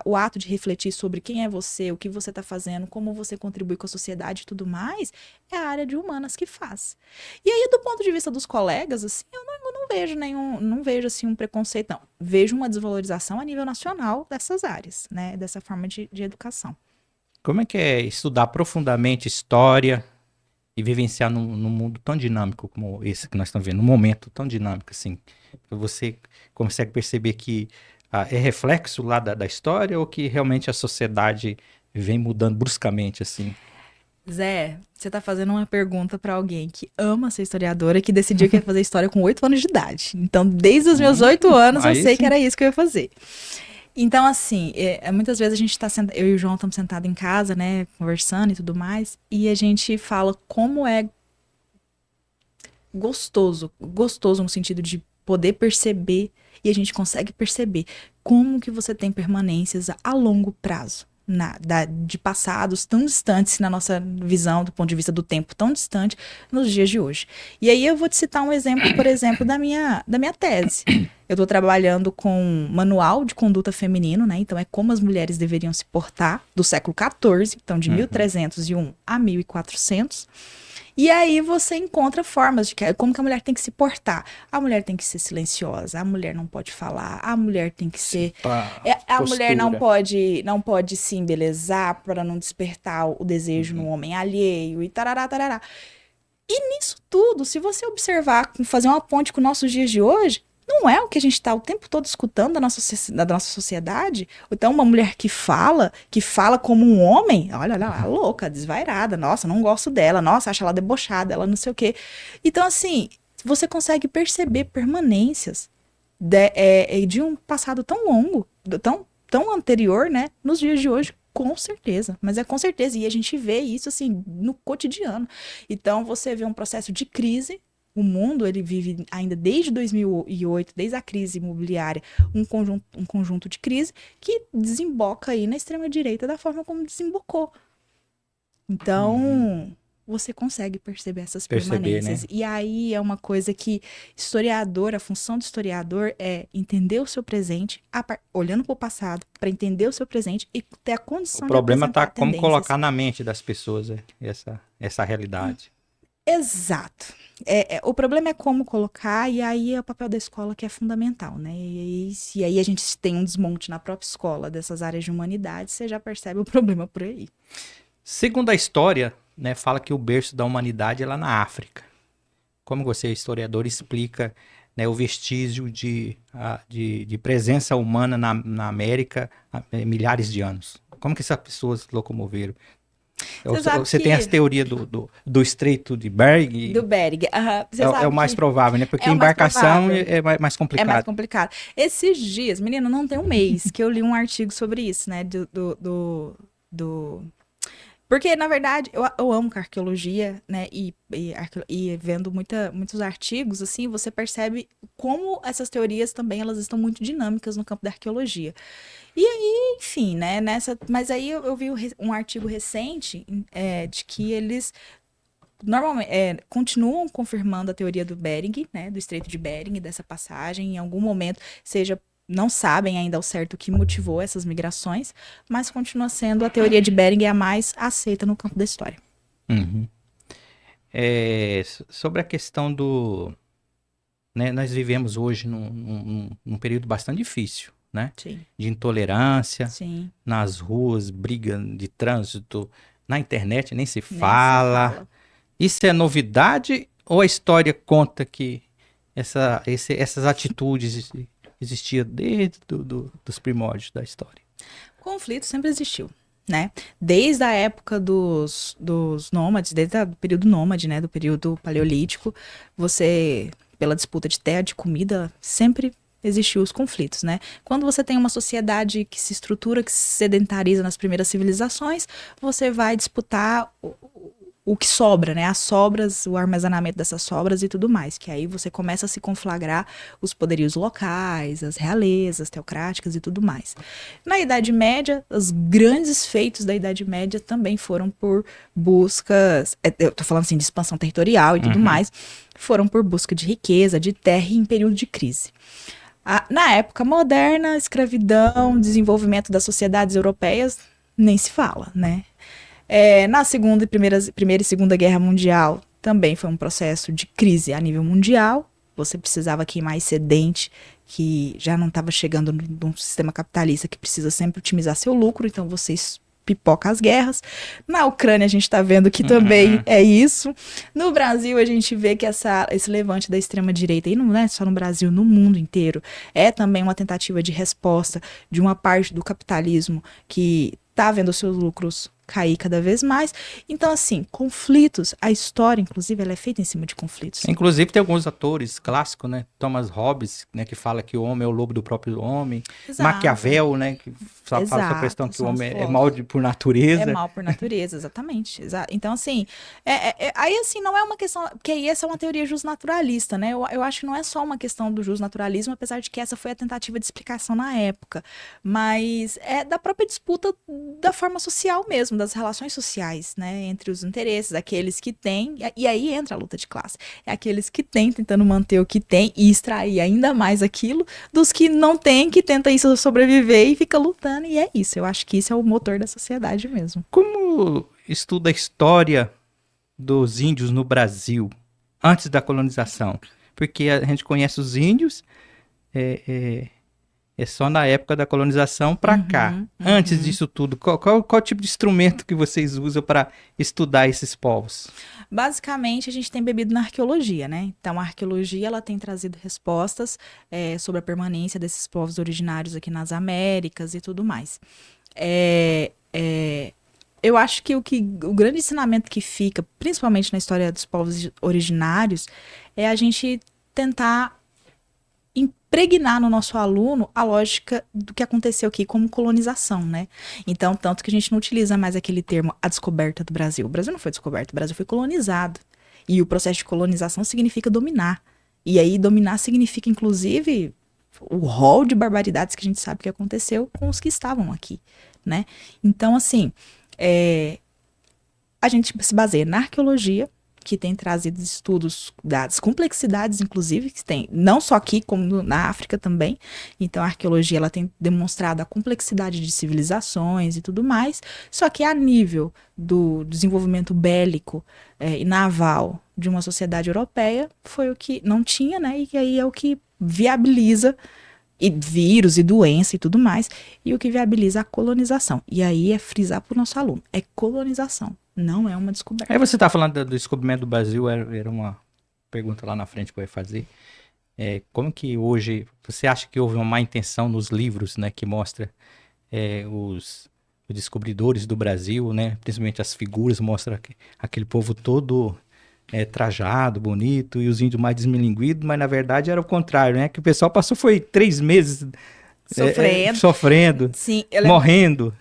o ato de refletir sobre quem é você, o que você está fazendo, como você contribui com a sociedade e tudo mais, é a área de humanas que faz. E aí, do ponto de vista dos colegas, assim, eu não vejo não vejo assim um preconceito, não. Vejo uma desvalorização a nível nacional dessas áreas, né? Dessa forma de educação. Como é que é estudar profundamente história e vivenciar num mundo tão dinâmico como esse que nós estamos vendo, num momento tão dinâmico assim? Você consegue perceber que é reflexo lá da história ou que realmente a sociedade vem mudando bruscamente assim? Zé, você tá fazendo uma pergunta pra alguém que ama ser historiadora e que decidiu que ia fazer história com 8 anos de idade. Então, desde os meus 8 anos, eu aí sei que sim. era isso que eu ia fazer. Então, assim, muitas vezes a gente tá sentado, eu e o João estamos sentados em casa, né, conversando e tudo mais, e a gente fala como é gostoso no sentido de poder perceber, e a gente consegue perceber como que você tem permanências a longo prazo. De passados tão distantes na nossa visão, do ponto de vista do tempo tão distante, nos dias de hoje. E aí eu vou te citar um exemplo, por exemplo, da minha tese. Eu estou trabalhando com manual de conduta feminino, né? Então é como as mulheres deveriam se portar do século XIV, então de 1301 a 1400. E aí você encontra formas de como que a mulher tem que se portar. A mulher tem que ser silenciosa, a mulher não pode falar, a mulher tem que ser... a mulher não pode se embelezar para não despertar o desejo no homem alheio e tarará, tarará. E nisso tudo, se você observar, fazer uma ponte com nossos dias de hoje, não é o que a gente está o tempo todo escutando da nossa sociedade? Então, uma mulher que fala como um homem, olha lá, louca, desvairada, nossa, não gosto dela, nossa, acho ela debochada, ela não sei o quê. Então, assim, você consegue perceber permanências de um passado tão longo, tão anterior, né, nos dias de hoje. Com certeza, mas é com certeza. E a gente vê isso, assim, no cotidiano. Então, você vê um processo de crise. O mundo, ele vive ainda desde 2008, desde a crise imobiliária, um conjunto de crise que desemboca aí na extrema-direita da forma como desembocou. Então, você consegue perceber essas permanências. Né? E aí é uma coisa que a função do historiador é entender o seu presente, olhando para o passado, para entender o seu presente e ter a condição de problema apresentar está como tendências. colocar na mente das pessoas essa realidade. Exato. O problema é como colocar, e aí é o papel da escola que é fundamental, né? E aí a gente tem um desmonte na própria escola dessas áreas de humanidade, você já percebe o problema por aí. Segundo a história, né, fala que o berço da humanidade é lá na África. Como você, historiador, explica, né, o vestígio de presença humana na América há milhares de anos? Como que essas pessoas se locomoveram? Você tem essa teoria do Estreito de Bering? Do Bering. É o mais provável, né? Porque embarcação é mais complicado. É mais complicado. Esses dias, menino, não tem um mês que eu li um artigo sobre isso, né? Porque, na verdade, eu amo arqueologia, né? E vendo muitos artigos, assim, você percebe como essas teorias também, elas estão muito dinâmicas no campo da arqueologia. E aí, enfim, né? Mas aí eu vi um artigo recente de que eles normalmente continuam confirmando a teoria do Bering, né? Do Estreito de Bering, dessa passagem. Em algum momento, não sabem ainda ao certo o que motivou essas migrações, mas continua sendo a teoria de Bering a mais aceita no campo da história. Sobre a questão né, nós vivemos hoje num período bastante difícil, né? Sim. De intolerância. Sim. Nas ruas, briga de trânsito, na internet nem se fala. Isso é novidade ou a história conta que essas atitudes existiam desde dos primórdios da história? Conflito sempre existiu, né? Desde a época dos nômades, desde o período nômade, né? Do período paleolítico, pela disputa de terra, de comida, sempre existiu os conflitos, né? Quando você tem uma sociedade que se estrutura, que se sedentariza nas primeiras civilizações, você vai disputar o que sobra, né? As sobras, o armazenamento dessas sobras e tudo mais. Que aí você começa a se conflagrar os poderios locais, as realezas teocráticas e tudo mais. Na Idade Média, os grandes feitos da Idade Média também foram por buscas, eu tô falando assim de expansão territorial e tudo mais, foram por busca de riqueza, de terra e em período de crise. Na época moderna, escravidão, desenvolvimento das sociedades europeias, nem se fala, né? Na primeira e segunda guerra mundial, também foi um processo de crise a nível mundial. Você precisava queimar excedente, que já não estava chegando num sistema capitalista que precisa sempre otimizar seu lucro, então vocês pipoca as guerras. Na Ucrânia a gente está vendo que também é isso. No Brasil a gente vê que esse levante da extrema-direita, e não é só no Brasil, no mundo inteiro, é também uma tentativa de resposta de uma parte do capitalismo que está vendo seus lucros cair cada vez mais. Então, assim, conflitos, a história, inclusive, ela é feita em cima de conflitos. Inclusive, tem alguns atores clássicos, né? Thomas Hobbes, né? Que fala que o homem é o lobo do próprio homem. Exato. Maquiavel, né? Que fala sobre a questão que o homem é mal por natureza. É mal por natureza, exatamente. Então, assim, aí, assim, não é uma questão... Porque aí essa é uma teoria justnaturalista, né? Eu acho que não é só uma questão do justnaturalismo, apesar de que essa foi a tentativa de explicação na época. Mas é da própria disputa da forma social mesmo, das relações sociais, né, entre os interesses, aqueles que têm, e aí entra a luta de classe, é aqueles que têm tentando manter o que tem e extrair ainda mais aquilo, dos que não têm, que tenta isso sobreviver e fica lutando, e é isso, eu acho que isso é o motor da sociedade mesmo. Como estuda a história dos índios no Brasil, antes da colonização? Porque a gente conhece os índios, é só na época da colonização para cá. Antes disso tudo, qual tipo de instrumento que vocês usam para estudar esses povos? Basicamente, a gente tem bebido na arqueologia, né? Então, a arqueologia ela tem trazido respostas sobre a permanência desses povos originários aqui nas Américas e tudo mais. Eu acho que o grande ensinamento que fica, principalmente na história dos povos originários, é a gente tentar impregnar no nosso aluno a lógica do que aconteceu aqui como colonização, né? Então, tanto que a gente não utiliza mais aquele termo, a descoberta do Brasil. O Brasil não foi descoberto, o Brasil foi colonizado. E o processo de colonização significa dominar. E aí, dominar significa, inclusive, o rol de barbaridades que a gente sabe que aconteceu com os que estavam aqui, né? Então, assim, a gente se baseia na arqueologia, que tem trazido estudos das complexidades, inclusive, que tem, não só aqui, como na África também. Então, a arqueologia ela tem demonstrado a complexidade de civilizações e tudo mais, só que a nível do desenvolvimento bélico e naval de uma sociedade europeia, foi o que não tinha, né? E aí é o que viabiliza e vírus e doença e tudo mais, e o que viabiliza a colonização. E aí é frisar para o nosso aluno, é colonização. Não é uma descoberta. Aí você está falando do descobrimento do Brasil, era uma pergunta lá na frente que eu ia fazer. Como que hoje, você acha que houve uma má intenção nos livros, né, que mostra os descobridores do Brasil, né, principalmente as figuras, mostra aquele povo todo trajado, bonito, e os índios mais desmilinguidos, mas na verdade era o contrário, né, que o pessoal foi 3 meses sofrendo, sim, morrendo,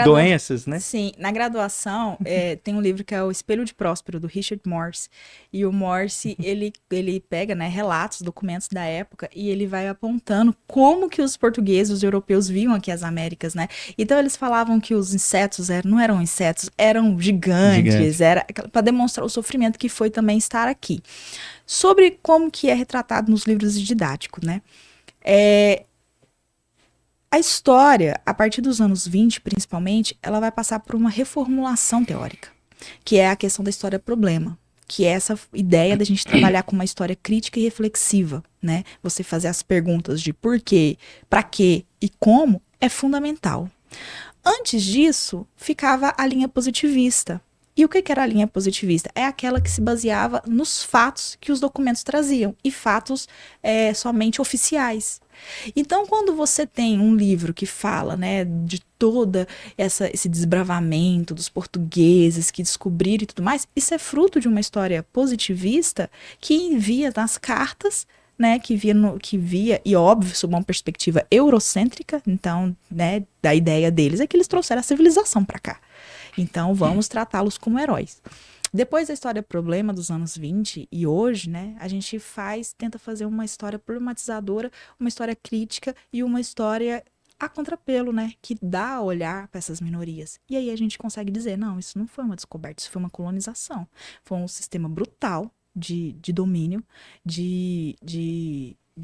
doenças, né? Sim, na graduação tem um livro que é O Espelho de Próspero, do Richard Morse, e o Morse, ele pega, né, relatos, documentos da época, e ele vai apontando como que os portugueses, os europeus viam aqui as Américas, né? Então eles falavam que os insetos não eram insetos, eram gigantes, era para demonstrar o sofrimento que foi também estar aqui. Sobre como que é retratado nos livros didáticos, né? A história, a partir dos anos 20, principalmente, ela vai passar por uma reformulação teórica, que é a questão da história-problema, que é essa ideia da gente trabalhar com uma história crítica e reflexiva, né? Você fazer as perguntas de por quê, para quê e como é fundamental. Antes disso, ficava a linha positivista. E o que era a linha positivista? É aquela que se baseava nos fatos que os documentos traziam, e fatos somente oficiais. Então, quando você tem um livro que fala, né, de toda esse desbravamento dos portugueses que descobriram e tudo mais, isso é fruto de uma história positivista que envia nas cartas, né, que via, e óbvio, sob uma perspectiva eurocêntrica, então, né, da ideia deles é que eles trouxeram a civilização para cá. Então, vamos tratá-los como heróis. Depois da história problema dos anos 20 e hoje, né, a gente tenta fazer uma história problematizadora, uma história crítica e uma história a contrapelo, né, que dá a olhar para essas minorias. E aí a gente consegue dizer, não, isso não foi uma descoberta, isso foi uma colonização. Foi um sistema brutal de domínio, de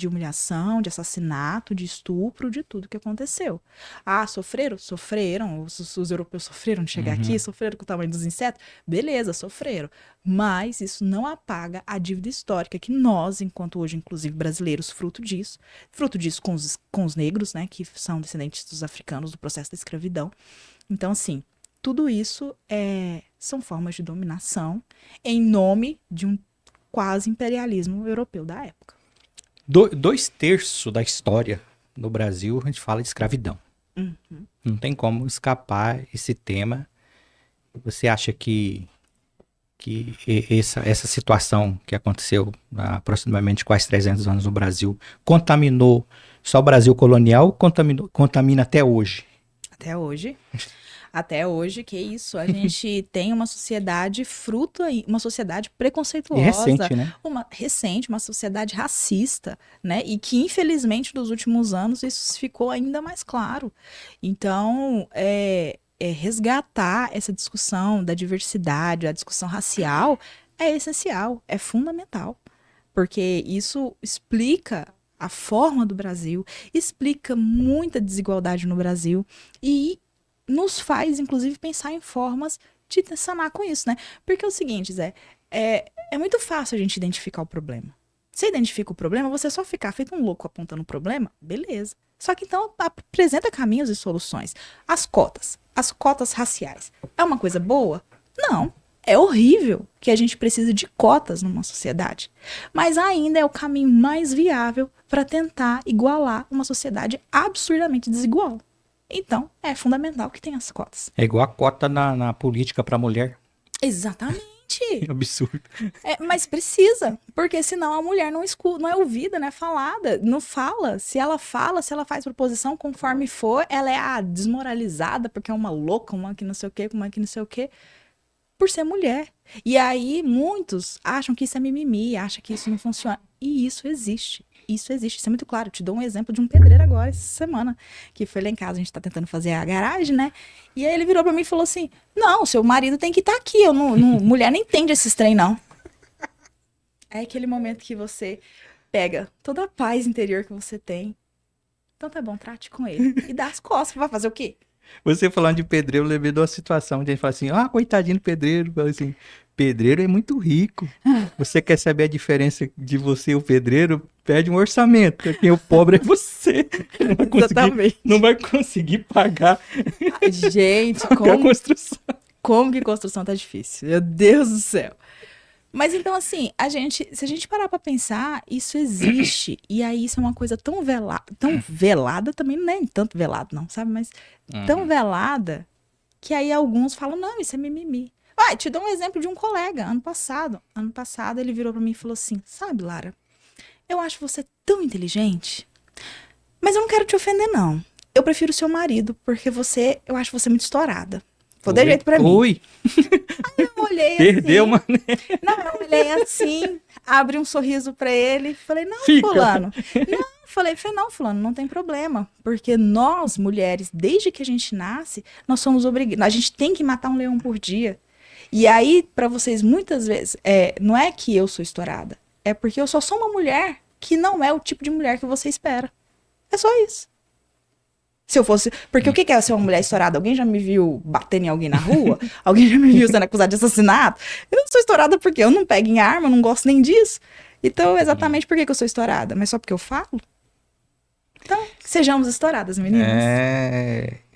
humilhação, de assassinato, de estupro, de tudo que aconteceu. Ah, sofreram? Sofreram. Os europeus sofreram de chegar aqui, sofreram com o tamanho dos insetos? Beleza, sofreram. Mas isso não apaga a dívida histórica que nós, enquanto hoje, inclusive brasileiros, fruto disso com os negros, né, que são descendentes dos africanos do processo da escravidão. Então, assim, tudo isso são formas de dominação em nome de um quase imperialismo europeu da época. 2/3 da história no Brasil, a gente fala de escravidão. Não tem como escapar esse tema. Você acha que essa situação que aconteceu há aproximadamente quase 300 anos no Brasil contaminou só o Brasil colonial ou contamina até hoje? Até hoje. Até hoje, que isso, a gente tem uma sociedade uma sociedade preconceituosa. E recente, né? Uma sociedade racista, né? E que, infelizmente, nos últimos anos, isso ficou ainda mais claro. Então, resgatar essa discussão da diversidade, a discussão racial, é essencial, é fundamental. Porque isso explica a forma do Brasil, explica muita desigualdade no Brasil e nos faz, inclusive, pensar em formas de sanar com isso, né? Porque é o seguinte, Zé, é muito fácil a gente identificar o problema. Você identifica o problema, você só ficar feito um louco apontando o problema, beleza. Só que então apresenta caminhos e soluções. As cotas raciais, é uma coisa boa? Não. É horrível que a gente precise de cotas numa sociedade. Mas ainda é o caminho mais viável para tentar igualar uma sociedade absurdamente desigual. Então, é fundamental que tenha as cotas. É igual a cota na política para mulher. Exatamente. É absurdo. Mas precisa, porque senão a mulher não é ouvida, não é falada, não fala. Se ela faz proposição conforme for, ela é desmoralizada porque é uma louca, uma que não sei o quê, uma que não sei o quê, por ser mulher. E aí muitos acham que isso é mimimi, acham que isso não funciona. E isso existe. Isso existe, isso é muito claro. Eu te dou um exemplo de um pedreiro agora, essa semana, que foi lá em casa, a gente tá tentando fazer a garagem, né? E aí ele virou pra mim e falou assim, não, seu marido tem que estar aqui, mulher não entende esses trem, não. É aquele momento que você pega toda a paz interior que você tem. Então tá bom, trate com ele. E dá as costas, vai fazer o quê? Você falando de pedreiro, eu lembrei de uma situação onde a gente fala assim, coitadinho do pedreiro, fala assim, pedreiro é muito rico. Você quer saber a diferença de você e o pedreiro? Pede um orçamento. Quem é o pobre é você. Não vai conseguir pagar. Gente, como que construção tá difícil? Meu Deus do céu. Mas então, assim, se a gente parar pra pensar, isso existe. E aí isso é uma coisa tão velada, também não é tanto velado, não, sabe? Mas tão velada que aí alguns falam, não, isso é mimimi. Te dou um exemplo de um colega, ano passado ele virou pra mim e falou assim, sabe, Lara, eu acho você tão inteligente, mas eu não quero te ofender, não. Eu prefiro seu marido, porque eu acho você muito estourada. Vou dar jeito pra mim. Ui! Aí eu olhei Perdeu, assim. mano. Não, eu olhei assim, abri um sorriso pra ele, falei, não, Fica. fulano. Não, fulano, não tem problema. Porque nós, mulheres, desde que a gente nasce, nós somos obrigadas. A gente tem que matar um leão por dia. E aí, pra vocês, muitas vezes, não é que eu sou estourada. É porque eu só sou uma mulher que não é o tipo de mulher que você espera. É só isso. Se eu fosse... Porque o que é ser uma mulher estourada? Alguém já me viu batendo em alguém na rua? Alguém já me viu sendo acusada de assassinato? Eu não sou estourada porque eu não pego em arma, não gosto nem disso. Então, exatamente por que eu sou estourada? Mas só porque eu falo? Então, sejamos estouradas, meninas.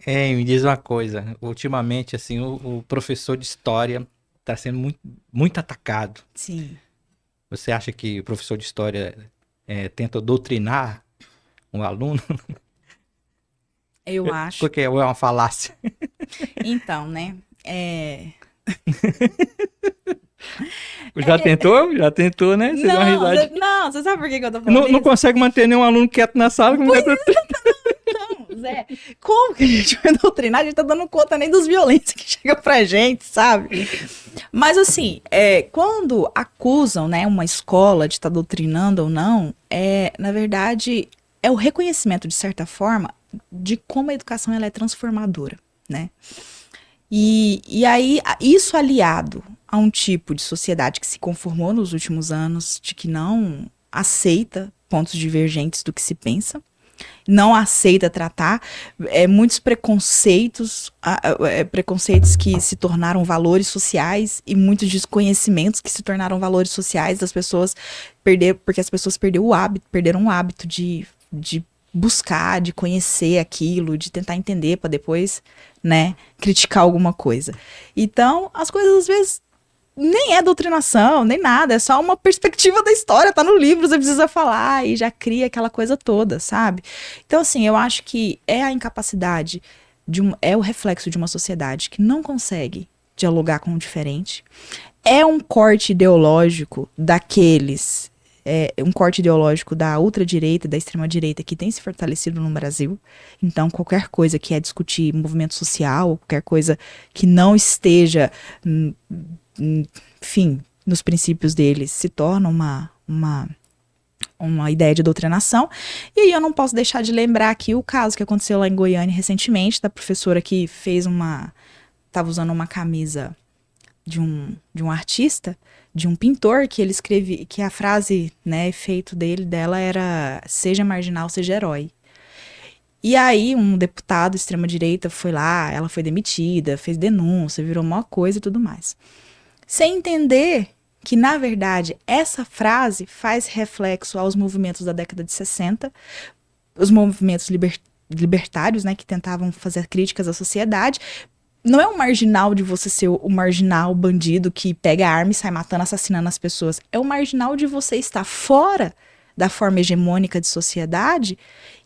Me diz uma coisa. Ultimamente, assim, o professor de história está sendo muito, muito atacado. Sim. Você acha que o professor de história tenta doutrinar um aluno? Eu acho. Porque é uma falácia. Então, né? Já tentou? Já tentou, né? Você dá uma risada. Não, você sabe por que eu tô falando isso? Não consegue manter nenhum aluno quieto na sala. Não, é, como que a gente vai doutrinar? A gente tá dando conta nem dos violências que chegam pra gente, sabe? Mas assim, quando acusam, né, uma escola de estar doutrinando ou não, na verdade, é o reconhecimento, de certa forma, de como a educação ela é transformadora, né? E aí, isso aliado a um tipo de sociedade que se conformou nos últimos anos, de que não aceita pontos divergentes do que se pensa, não aceita tratar muitos preconceitos, preconceitos que se tornaram valores sociais e muitos desconhecimentos que se tornaram valores sociais das pessoas porque as pessoas perderam o hábito de buscar, de conhecer aquilo, de tentar entender para depois, né, criticar alguma coisa. Então, as coisas às vezes nem é doutrinação, nem nada, é só uma perspectiva da história, tá no livro, você precisa falar e já cria aquela coisa toda, sabe? Então, assim, eu acho que é a incapacidade, é o reflexo de uma sociedade que não consegue dialogar com o diferente, é um corte ideológico daqueles, um corte ideológico da ultradireita, da extrema-direita que tem se fortalecido no Brasil. Então, qualquer coisa que é discutir movimento social, qualquer coisa que não esteja enfim, nos princípios deles, se torna uma ideia de doutrinação. E aí eu não posso deixar de lembrar aqui o caso que aconteceu lá em Goiânia recentemente, da professora que estava usando uma camisa de um artista, de um pintor, que ele escreve, que a frase, né, efeito dela era: seja marginal, seja herói. E aí um deputado extrema-direita foi lá, ela foi demitida, fez denúncia, virou uma coisa e tudo mais. Sem entender que, na verdade, essa frase faz reflexo aos movimentos da década de 60, os movimentos libertários, né, que tentavam fazer críticas à sociedade. Não é um marginal de você ser o marginal bandido que pega a arma e sai matando, assassinando as pessoas. É o marginal de você estar fora da forma hegemônica de sociedade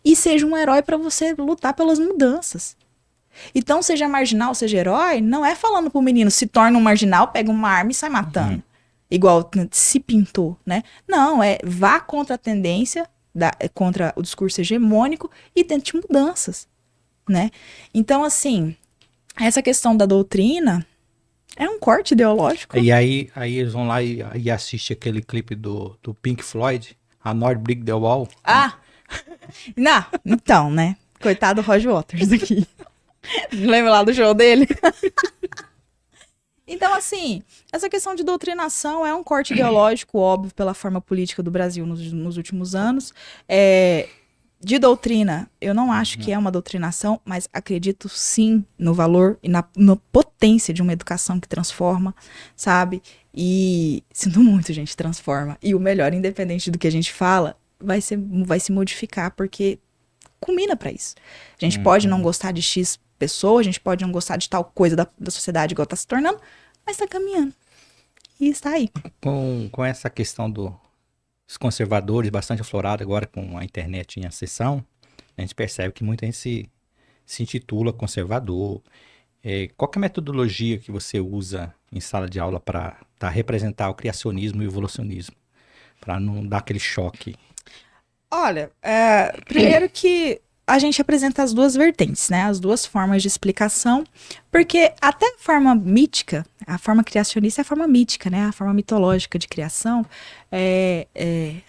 e seja um herói para você lutar pelas mudanças. Então, seja marginal, seja herói, não é falando pro menino se torna um marginal, pega uma arma e sai matando. Igual se pintou, né? Não, vá contra a tendência, contra o discurso hegemônico e tente mudanças, né? Então, assim, essa questão da doutrina é um corte ideológico. E aí eles vão lá e assistem aquele clipe do Pink Floyd, A North Brick the Wall. Ah! Não, então, né? Coitado do Roger Waters aqui. Lembra lá do show dele? Então, assim, essa questão de doutrinação é um corte ideológico, óbvio, pela forma política do Brasil nos últimos anos. De doutrina, eu não acho que é uma doutrinação, mas acredito sim no valor e na potência de uma educação que transforma, sabe? E sinto muito, gente, transforma. E o melhor, independente do que a gente fala, vai se modificar, porque culmina para isso. A gente pode não gostar de X pessoa, a gente pode não gostar de tal coisa da sociedade igual tá se tornando, mas tá caminhando. E está aí. Com essa questão dos conservadores bastante aflorada agora com a internet em ascensão, a gente percebe que muita gente se intitula conservador. Qual que é a metodologia que você usa em sala de aula para representar o criacionismo e o evolucionismo? Para não dar aquele choque? Olha, primeiro que a gente apresenta as duas vertentes, né? As duas formas de explicação, porque até a forma mítica, a forma criacionista é a forma mítica, né? A forma mitológica de criação,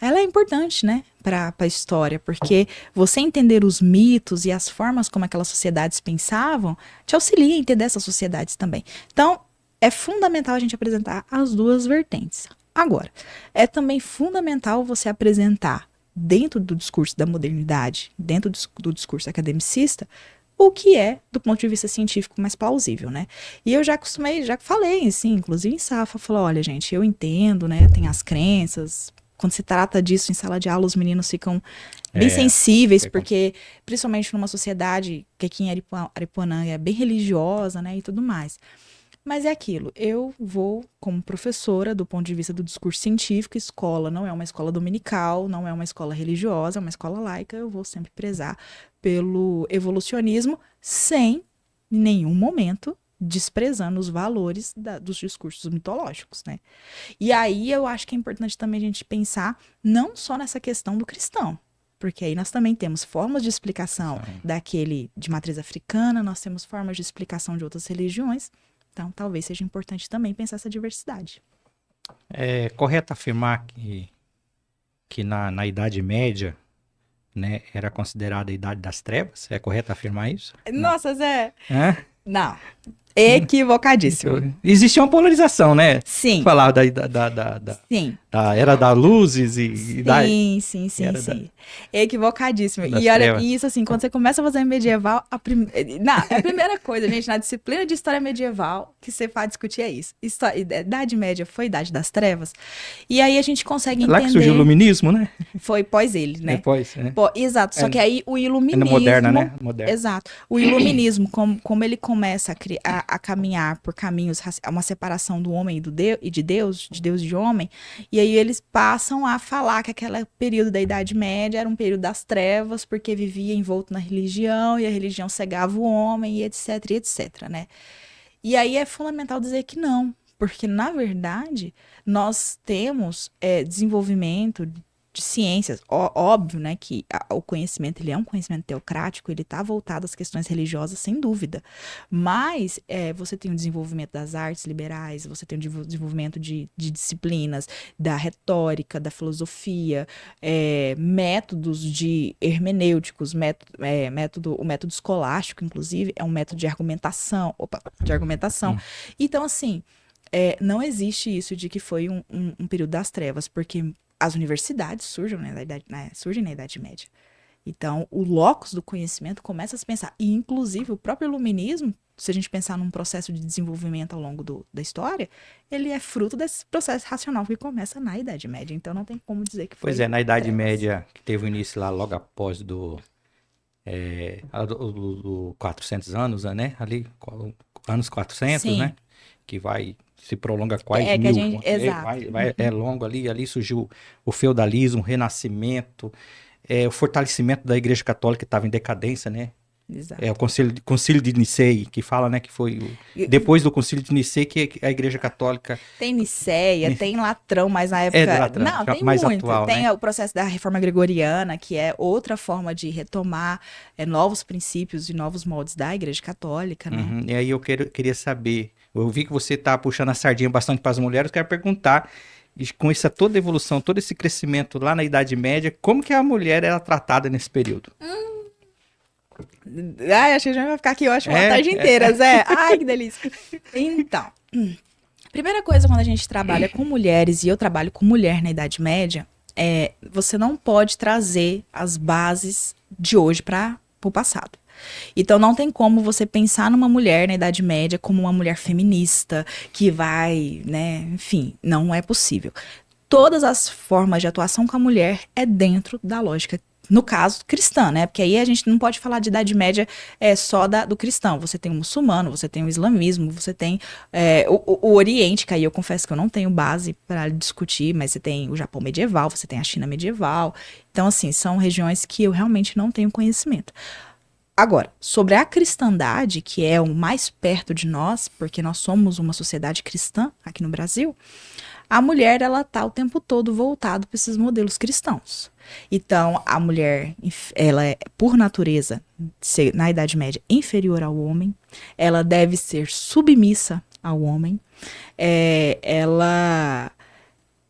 ela é importante, né? Para a história, porque você entender os mitos e as formas como aquelas sociedades pensavam, te auxilia a entender essas sociedades também. Então, é fundamental a gente apresentar as duas vertentes. Agora, é também fundamental você apresentar dentro do discurso da modernidade, dentro do discurso academicista, o que é, do ponto de vista científico, mais plausível, né? E eu já falei, assim, inclusive em Safa, falou, olha, gente, eu entendo, né, tem as crenças, quando se trata disso em sala de aula, os meninos ficam bem sensíveis, porque, principalmente numa sociedade que aqui em Aripuanã é bem religiosa, né, e tudo mais. Mas é aquilo, eu vou, como professora, do ponto de vista do discurso científico, escola não é uma escola dominical, não é uma escola religiosa, é uma escola laica, eu vou sempre prezar pelo evolucionismo, sem, em nenhum momento, desprezando os valores dos discursos mitológicos, né? E aí eu acho que é importante também a gente pensar não só nessa questão do cristão, Porque aí nós também temos formas de explicação daquele de matriz africana, nós temos formas de explicação de outras religiões. Então, talvez seja importante também pensar essa diversidade. É correto afirmar que na Idade Média, né, era considerada a Idade das Trevas? É correto afirmar isso? Nossa, Zé! Hã? Não. Equivocadíssimo. Existia uma polarização, né? Sim. Falar Sim. da era das luzes e da... Sim. Equivocadíssimo. Das E olha, trevas. isso assim, quando você começa a fazer medieval, a primeira coisa, gente, na disciplina de história medieval que você vai discutir é isso. Idade Média foi Idade das Trevas. E aí a gente consegue entender... Lá que surgiu o iluminismo, né? Foi pós ele, né? Depois, né? Exato, só que aí o iluminismo... moderna, né? Moderna. Exato. O iluminismo, como ele começa a caminhar por caminhos, uma separação do homem e de Deus e de homem, e aí eles passam a falar que aquele período da Idade Média era um período das trevas, porque vivia envolto na religião, e a religião cegava o homem, e etc, né? E aí é fundamental dizer que não, porque, na verdade, nós temos desenvolvimento de ciências. Óbvio, né, que o conhecimento, ele é um conhecimento teocrático, ele está voltado às questões religiosas, sem dúvida. Mas você tem o desenvolvimento das artes liberais, você tem o desenvolvimento de disciplinas, da retórica, da filosofia, métodos de hermenêuticos, o método escolástico, inclusive, é um método de argumentação. Então, assim, não existe isso de que foi um período das trevas, porque as universidades surgem na Idade Média. Então, o locus do conhecimento começa a se pensar. E, inclusive, o próprio iluminismo, se a gente pensar num processo de desenvolvimento ao longo da história, ele é fruto desse processo racional que começa na Idade Média. Então, não tem como dizer que foi... Pois é, na Idade Média, que teve o início lá logo após do 400 anos, né? Ali, anos 400, Sim. né? Que se prolonga quase que mil. a gente... Exato. É longo ali. Ali surgiu o feudalismo, o renascimento, o fortalecimento da Igreja Católica que estava em decadência, né? Exato. O concílio de Nicéia, que fala, né, que foi depois do concílio de Nicéia que a Igreja Católica... Tem Nicéia, tem Latrão, mas na época... Latrão, não, tem mais muito. atual, Tem né? o processo da Reforma Gregoriana, que é outra forma de retomar novos princípios e novos moldes da Igreja Católica, né? Uhum. E aí eu queria saber, eu vi que você está puxando a sardinha bastante para as mulheres, eu quero perguntar, com essa toda evolução, todo esse crescimento lá na Idade Média, como que a mulher era tratada nesse período? Ai, acho que a gente vai ficar aqui, eu acho, uma tarde inteira, Zé. Ai, que delícia. Então, primeira coisa quando a gente trabalha com mulheres, e eu trabalho com mulher na Idade Média, você não pode trazer as bases de hoje para o passado. Então, não tem como você pensar numa mulher na Idade Média como uma mulher feminista, que vai, né, enfim, não é possível. Todas as formas de atuação com a mulher é dentro da lógica, no caso, cristã, né? Porque aí a gente não pode falar de Idade Média só do cristão. Você tem o muçulmano, você tem o islamismo, você tem o Oriente, que aí eu confesso que eu não tenho base para discutir, mas você tem o Japão medieval, você tem a China medieval. Então, assim, são regiões que eu realmente não tenho conhecimento. Agora, sobre a cristandade, que é o mais perto de nós, porque nós somos uma sociedade cristã aqui no Brasil, a mulher, ela tá o tempo todo voltada para esses modelos cristãos. Então, a mulher, ela é, por natureza, na Idade Média, inferior ao homem, ela deve ser submissa ao homem,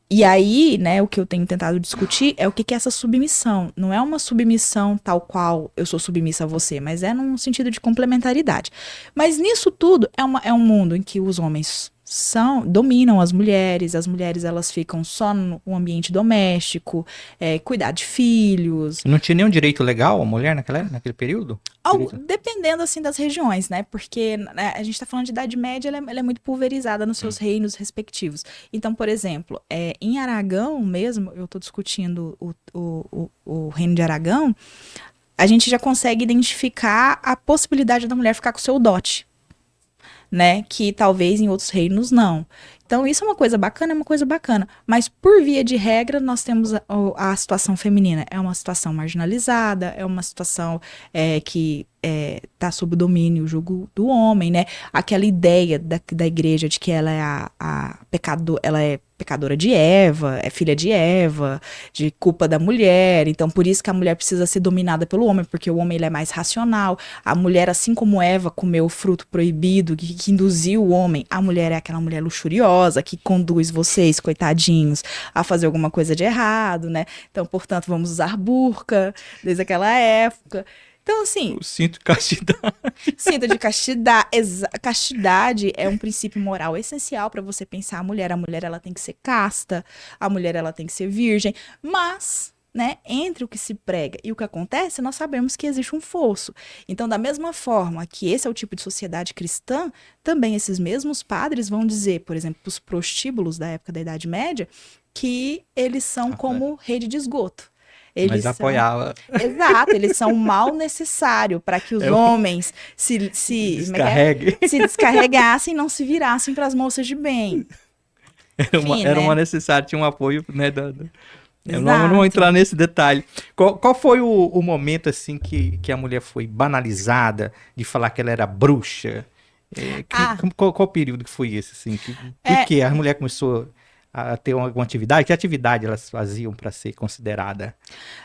E aí, né, o que eu tenho tentado discutir é o que é essa submissão. Não é uma submissão tal qual eu sou submissa a você, mas é num sentido de complementaridade. Mas nisso tudo é um mundo em que os homens dominam as mulheres elas ficam só no ambiente doméstico, cuidar de filhos. Não tinha nenhum direito legal a mulher naquele período? Dependendo, assim, das regiões, né? Porque a gente tá falando de Idade Média, ela é muito pulverizada nos seus reinos respectivos. Então, por exemplo, em Aragão mesmo, eu tô discutindo o reino de Aragão, a gente já consegue identificar a possibilidade da mulher ficar com o seu dote, né? Que talvez em outros reinos não. Então, isso é uma coisa bacana, mas por via de regra, nós temos a situação feminina. É uma situação marginalizada, é uma situação que tá sob o domínio, o jugo do homem, né? Aquela ideia da igreja de que ela é ela é pecadora de Eva, é filha de Eva, de culpa da mulher, então por isso que a mulher precisa ser dominada pelo homem, porque o homem ele é mais racional. A mulher, assim como Eva comeu o fruto proibido, que induziu o homem, a mulher é aquela mulher luxuriosa que conduz vocês, coitadinhos, a fazer alguma coisa de errado, né? Então, portanto, vamos usar burca desde aquela época. Então, assim, O cinto de castidade. cinto de castidade. Castidade é um princípio moral essencial para você pensar a mulher. A mulher ela tem que ser casta, a mulher ela tem que ser virgem, mas, né, entre o que se prega e o que acontece, nós sabemos que existe um fosso. Então, da mesma forma que esse é o tipo de sociedade cristã, também esses mesmos padres vão dizer, por exemplo, os prostíbulos da época da Idade Média, que eles são como rede de esgoto. Eles Mas apoiava. Exato, eles são um mal necessário para que os É um- homens como é que Descarregue. se descarregassem e não se virassem para as moças de bem. Enfim, Era uma né? necessária, tinha um apoio, né? Eu não vou Exato. entrar nesse detalhe. Qual foi o momento, assim, que a mulher foi banalizada de falar que ela era bruxa? Ah, Qual período que foi esse, assim? Por é, que a mulher começou a ter alguma atividade? Que atividade elas faziam para ser considerada?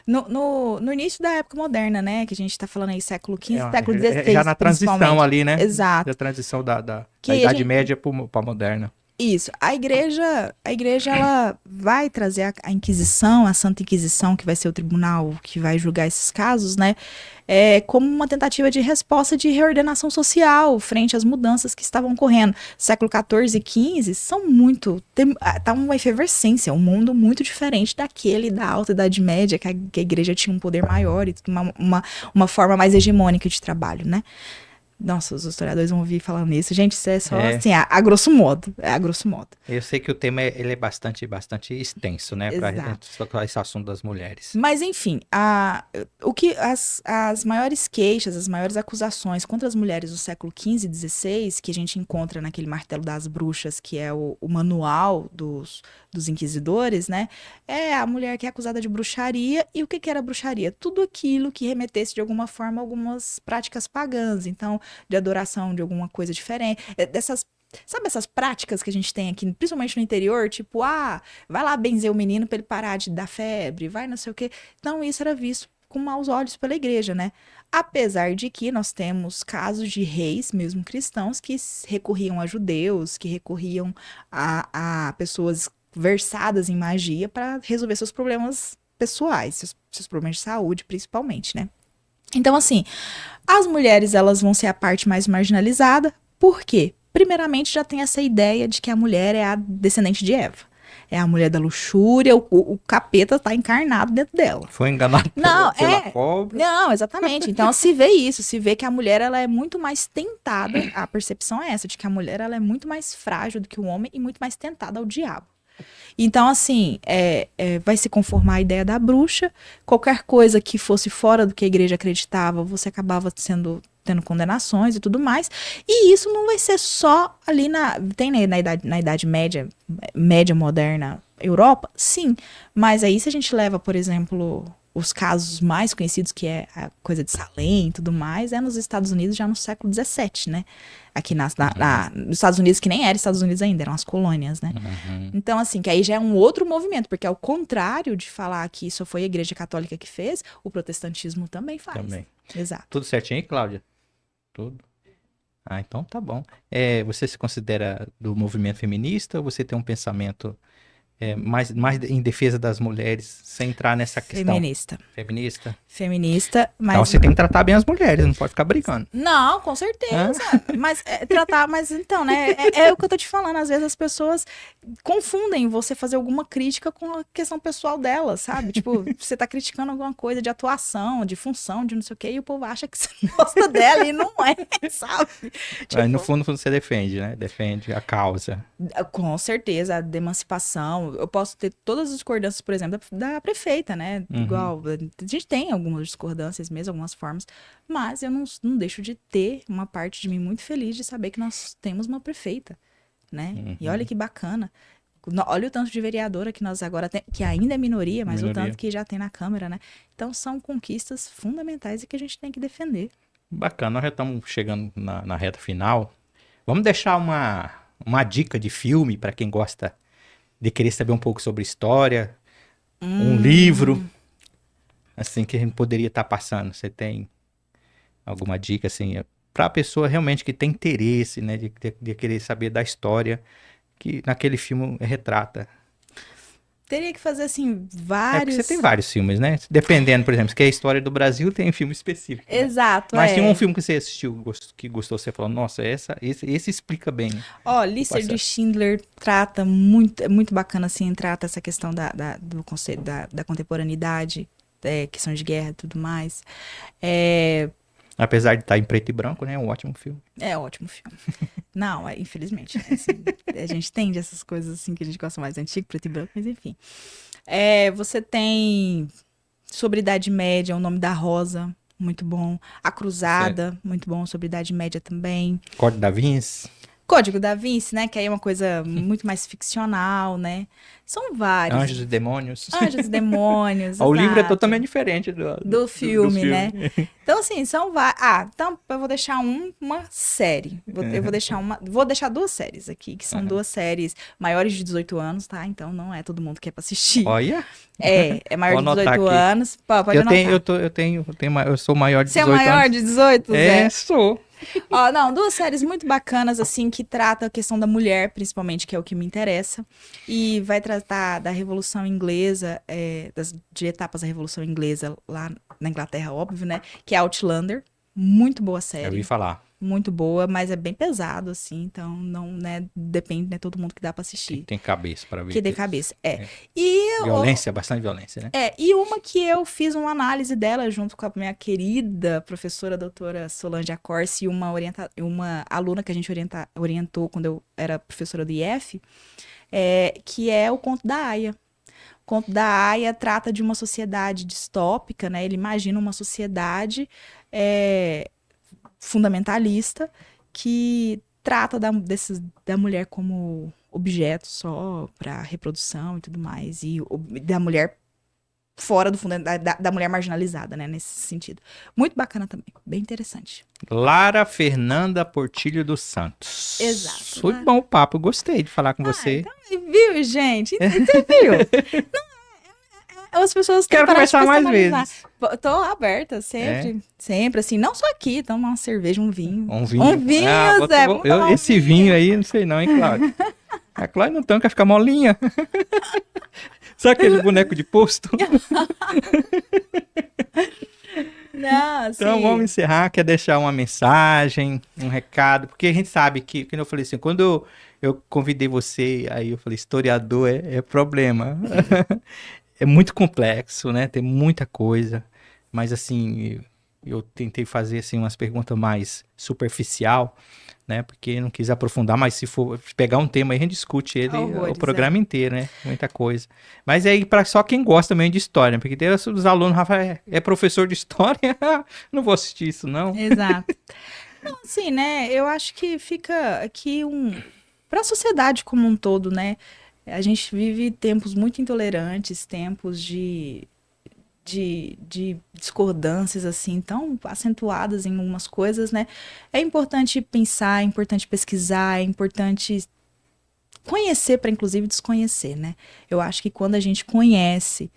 no início da época moderna, né? Que a gente está falando aí século XV, século Já XVI, na transição principalmente. ali, né? Da Exato. transição da Que aí a Idade gente, Média para a moderna. Isso. A igreja ela vai trazer a Inquisição, a Santa Inquisição, que vai ser o tribunal que vai julgar esses casos, né? Como uma tentativa de resposta de reordenação social frente às mudanças que estavam ocorrendo. Século XIV e XV são tá uma efervescência, um mundo muito diferente daquele da Alta Idade Média, que a igreja tinha um poder maior e uma forma mais hegemônica de trabalho, né? Nossa, os historiadores vão ouvir falando nisso. Gente, isso é só É. assim, a grosso modo. É a grosso modo. Eu sei que o tema ele é bastante extenso, né? Para Exato. esse assunto das mulheres. Mas, enfim, as maiores queixas, as maiores acusações contra as mulheres do século XV e XVI, que a gente encontra naquele Martelo das Bruxas, que é o manual dos inquisidores, né? É a mulher que é acusada de bruxaria. E o que era bruxaria? Tudo aquilo que remetesse de alguma forma a algumas práticas pagãs. Então, de adoração de alguma coisa diferente. Sabe essas práticas que a gente tem aqui, principalmente no interior? Tipo, vai lá benzer o menino para ele parar de dar febre, vai não sei o quê. Então, isso era visto com maus olhos pela igreja, né? Apesar de que nós temos casos de reis, mesmo cristãos, que recorriam a judeus, que recorriam a pessoas versadas em magia para resolver seus problemas pessoais, seus problemas de saúde, principalmente, né? Então, assim, as mulheres, elas vão ser a parte mais marginalizada. Por quê? Primeiramente, já tem essa ideia de que a mulher é a descendente de Eva. É a mulher da luxúria, o capeta tá encarnado dentro dela. Foi enganado Não, pela cobra. Não, exatamente. Então, se vê isso, se vê que a mulher, ela é muito mais tentada, a percepção é essa, de que a mulher, ela é muito mais frágil do que o homem e muito mais tentada ao diabo. Então, assim, vai se conformar a ideia da bruxa. Qualquer coisa que fosse fora do que a igreja acreditava, você acabava tendo condenações e tudo mais. E isso não vai ser só ali na Idade Média, média moderna Europa, sim. Mas aí se a gente leva, por exemplo, os casos mais conhecidos, que é a coisa de Salem e tudo mais, é nos Estados Unidos já no século XVII, né? Aqui nos Estados Unidos, que nem era Estados Unidos ainda, eram as colônias, né? Uhum. Então, assim, que aí já é um outro movimento, porque ao contrário de falar que isso foi a Igreja Católica que fez, o protestantismo também faz. Também. Exato. Tudo certinho aí, Cláudia? Tudo. Ah, então tá bom. Você se considera do movimento feminista ou você tem um pensamento mais em defesa das mulheres, sem entrar nessa questão Feminista. feminista? Feminista, Então mas. você tem que tratar bem as mulheres, não pode ficar brigando. Não, com certeza. Mas mas então, né? É o que eu tô te falando. Às vezes as pessoas confundem você fazer alguma crítica com a questão pessoal dela, sabe? Tipo, você tá criticando alguma coisa de atuação, de função, de não sei o quê, e o povo acha que você não gosta dela e não é, sabe? Aí, no Tipo, fundo, você defende, né? Defende a causa. com certeza, a de emancipação. Eu posso ter todas as discordâncias, por exemplo, da prefeita, né? Uhum. Igual, a gente tem algumas discordâncias mesmo, algumas formas, mas eu não deixo de ter uma parte de mim muito feliz de saber que nós temos uma prefeita, né? Uhum. E olha que bacana. Olha o tanto de vereadora que nós agora temos, que ainda é minoria, mas o tanto que já tem na Câmara, né? Então são conquistas fundamentais e que a gente tem que defender. Bacana, nós já estamos chegando na reta final. Vamos deixar uma dica de filme para quem gosta de querer saber um pouco sobre história, um livro, assim, que a gente poderia estar passando. Você tem alguma dica, assim, para a pessoa realmente que tem interesse, né, de querer saber da história que naquele filme retrata? Teria que fazer, assim, Porque vários... você tem vários filmes, né? Dependendo, por exemplo, se quer a história do Brasil, tem um filme específico, né? Exato, Mas tem um filme que você assistiu, que gostou, você falou, nossa, esse explica bem. Ó, Lista de Schindler trata muito, é muito bacana, assim, trata essa questão do conceito da contemporaneidade, questão de guerra e tudo mais. Apesar de estar em preto e branco, né? É um ótimo filme. É ótimo filme. Não, infelizmente, né, assim, a gente tende essas coisas assim que a gente gosta mais antigo, preto e branco, mas enfim. Você tem sobre Idade Média, O Nome da Rosa, muito bom. A Cruzada, muito bom, sobre Idade Média também. Código da Vinci. Código da Vinci, né, que aí é uma coisa muito mais ficcional, né? São vários. Anjos e Demônios. Anjos e Demônios, O livro é exato. totalmente diferente do filme, né? filme. Então, assim, são vários. Então eu vou deixar uma série. Eu vou deixar Vou deixar duas séries aqui, que são duas séries maiores de 18 anos, tá? Então não é todo mundo que é pra assistir. Olha. É maior de Vou 18 anotar aqui. anos. Pode anotar. Eu sou maior de Você é 18 maior anos. de 18, Zé? Sou. Ó, não, duas séries muito bacanas, assim, que tratam a questão da mulher, principalmente, que é o que me interessa. E vai tratar da Revolução Inglesa, de etapas da Revolução Inglesa lá na Inglaterra, óbvio, né? Que é Outlander. Muito boa Eu série. ouvi falar. Muito boa, mas é bem pesado, assim. Então, não, né? Depende, né? Todo mundo que dá pra assistir. Tem cabeça pra ver. Que dê cabeça. É. E Violência, bastante violência, né? e uma que eu fiz uma análise dela junto com a minha querida professora doutora Solange Acorce e uma aluna que a gente orientou quando eu era professora do IF, que é o Conto da Aia. O Conto da Aia trata de uma sociedade distópica, né? Ele imagina uma sociedade fundamentalista que trata da mulher como objeto só para reprodução e tudo mais, e da mulher fora do fundo, da mulher marginalizada, né, nesse sentido. Muito bacana também, bem interessante. Lara Fernanda Portilho dos Santos. Exato. Foi bom o papo, gostei de falar com você. Então, viu, gente? Você viu? As pessoas Quero conversar mais vezes. Tô aberta, sempre, assim, não só aqui, tomar uma cerveja, um vinho. Um vinho. Um vinho, Zé. Esse vinho aí, não sei não, hein, Cláudio? A Cláudia não quer ficar molinha. Sabe aquele boneco de posto? Não, assim... Então vamos encerrar, quer deixar uma mensagem, um recado, porque a gente sabe que eu falei assim, quando eu convidei você, aí eu falei, historiador é problema. É muito complexo, né? Tem muita coisa, mas assim, eu tentei fazer assim umas perguntas mais superficial, né? Porque não quis aprofundar, mas se for pegar um tema aí, a gente discute ele o programa inteiro, né? Muita coisa. Mas aí para só quem gosta mesmo de história, porque tem os alunos, Rafael, é professor de história, não vou assistir isso não. Exato. Não, assim, né? Eu acho que fica aqui para a sociedade como um todo, né? A gente vive tempos muito intolerantes, tempos de discordâncias, assim, tão acentuadas em algumas coisas, né? É importante pensar, é importante pesquisar, é importante conhecer para, inclusive, desconhecer, né? Eu acho que quando a gente conhece,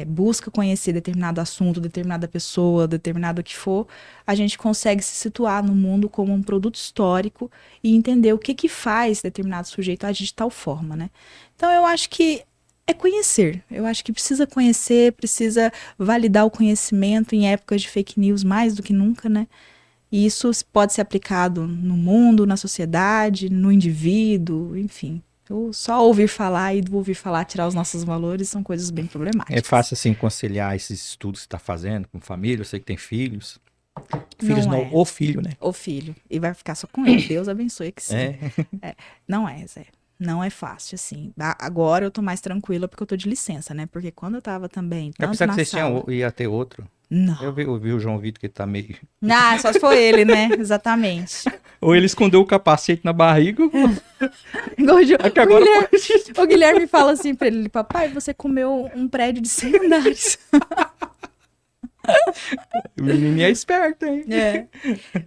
busca conhecer determinado assunto, determinada pessoa, determinado o que for, a gente consegue se situar no mundo como um produto histórico e entender o que faz determinado sujeito agir de tal forma, né? Então, eu acho que é conhecer. Eu acho que precisa conhecer, precisa validar o conhecimento em épocas de fake news mais do que nunca, né? E isso pode ser aplicado no mundo, na sociedade, no indivíduo, enfim. Só ouvir falar e do ouvir falar tirar os nossos valores são coisas bem problemáticas. É fácil, assim, conciliar esses estudos que você está fazendo com família? Eu sei que tem filhos. Filhos não, o filho, né? O filho. E vai ficar só com ele. Deus abençoe que sim. Não é, Zé. Não é fácil, assim. Agora eu tô mais tranquila porque eu tô de licença, né? Porque quando eu tava também... Eu pensava que você ia ter outro. Não. Eu vi o João Vitor que tá meio... Só se for ele, né? Exatamente. Ou ele escondeu o capacete na barriga. O Guilherme fala assim pra ele, papai, você comeu um prédio de 100 andares. O menino é esperto, hein? É.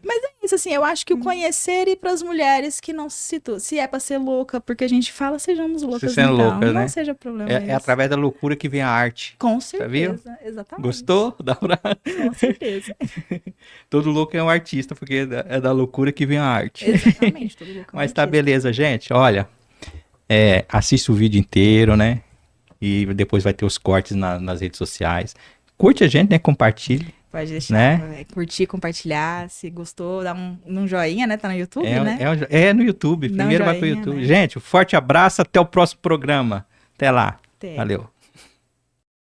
Mas é isso, assim, eu acho que o conhecer e para as mulheres que não se situam. Se é para ser louca, porque a gente fala, sejamos loucas, sendo então. louca, Não né? seja problema É isso. através da loucura que vem a arte. Com viu? certeza, exatamente. Gostou? Dá pra... Com certeza. Todo louco é um artista, porque é da loucura que vem a arte. Exatamente, todo louco é um Mas tá artista. beleza, gente. Olha, assiste o vídeo inteiro, né? E depois vai ter os cortes nas redes sociais. Curte a gente, né? Compartilhe. Pode deixar, Né? curtir, compartilhar. Se gostou, dá um joinha, né? Tá no YouTube, né? É no YouTube. Dá um Primeiro vai pro joinha, YouTube. né? Gente, um forte abraço. Até o próximo programa. Até lá. Até. Valeu.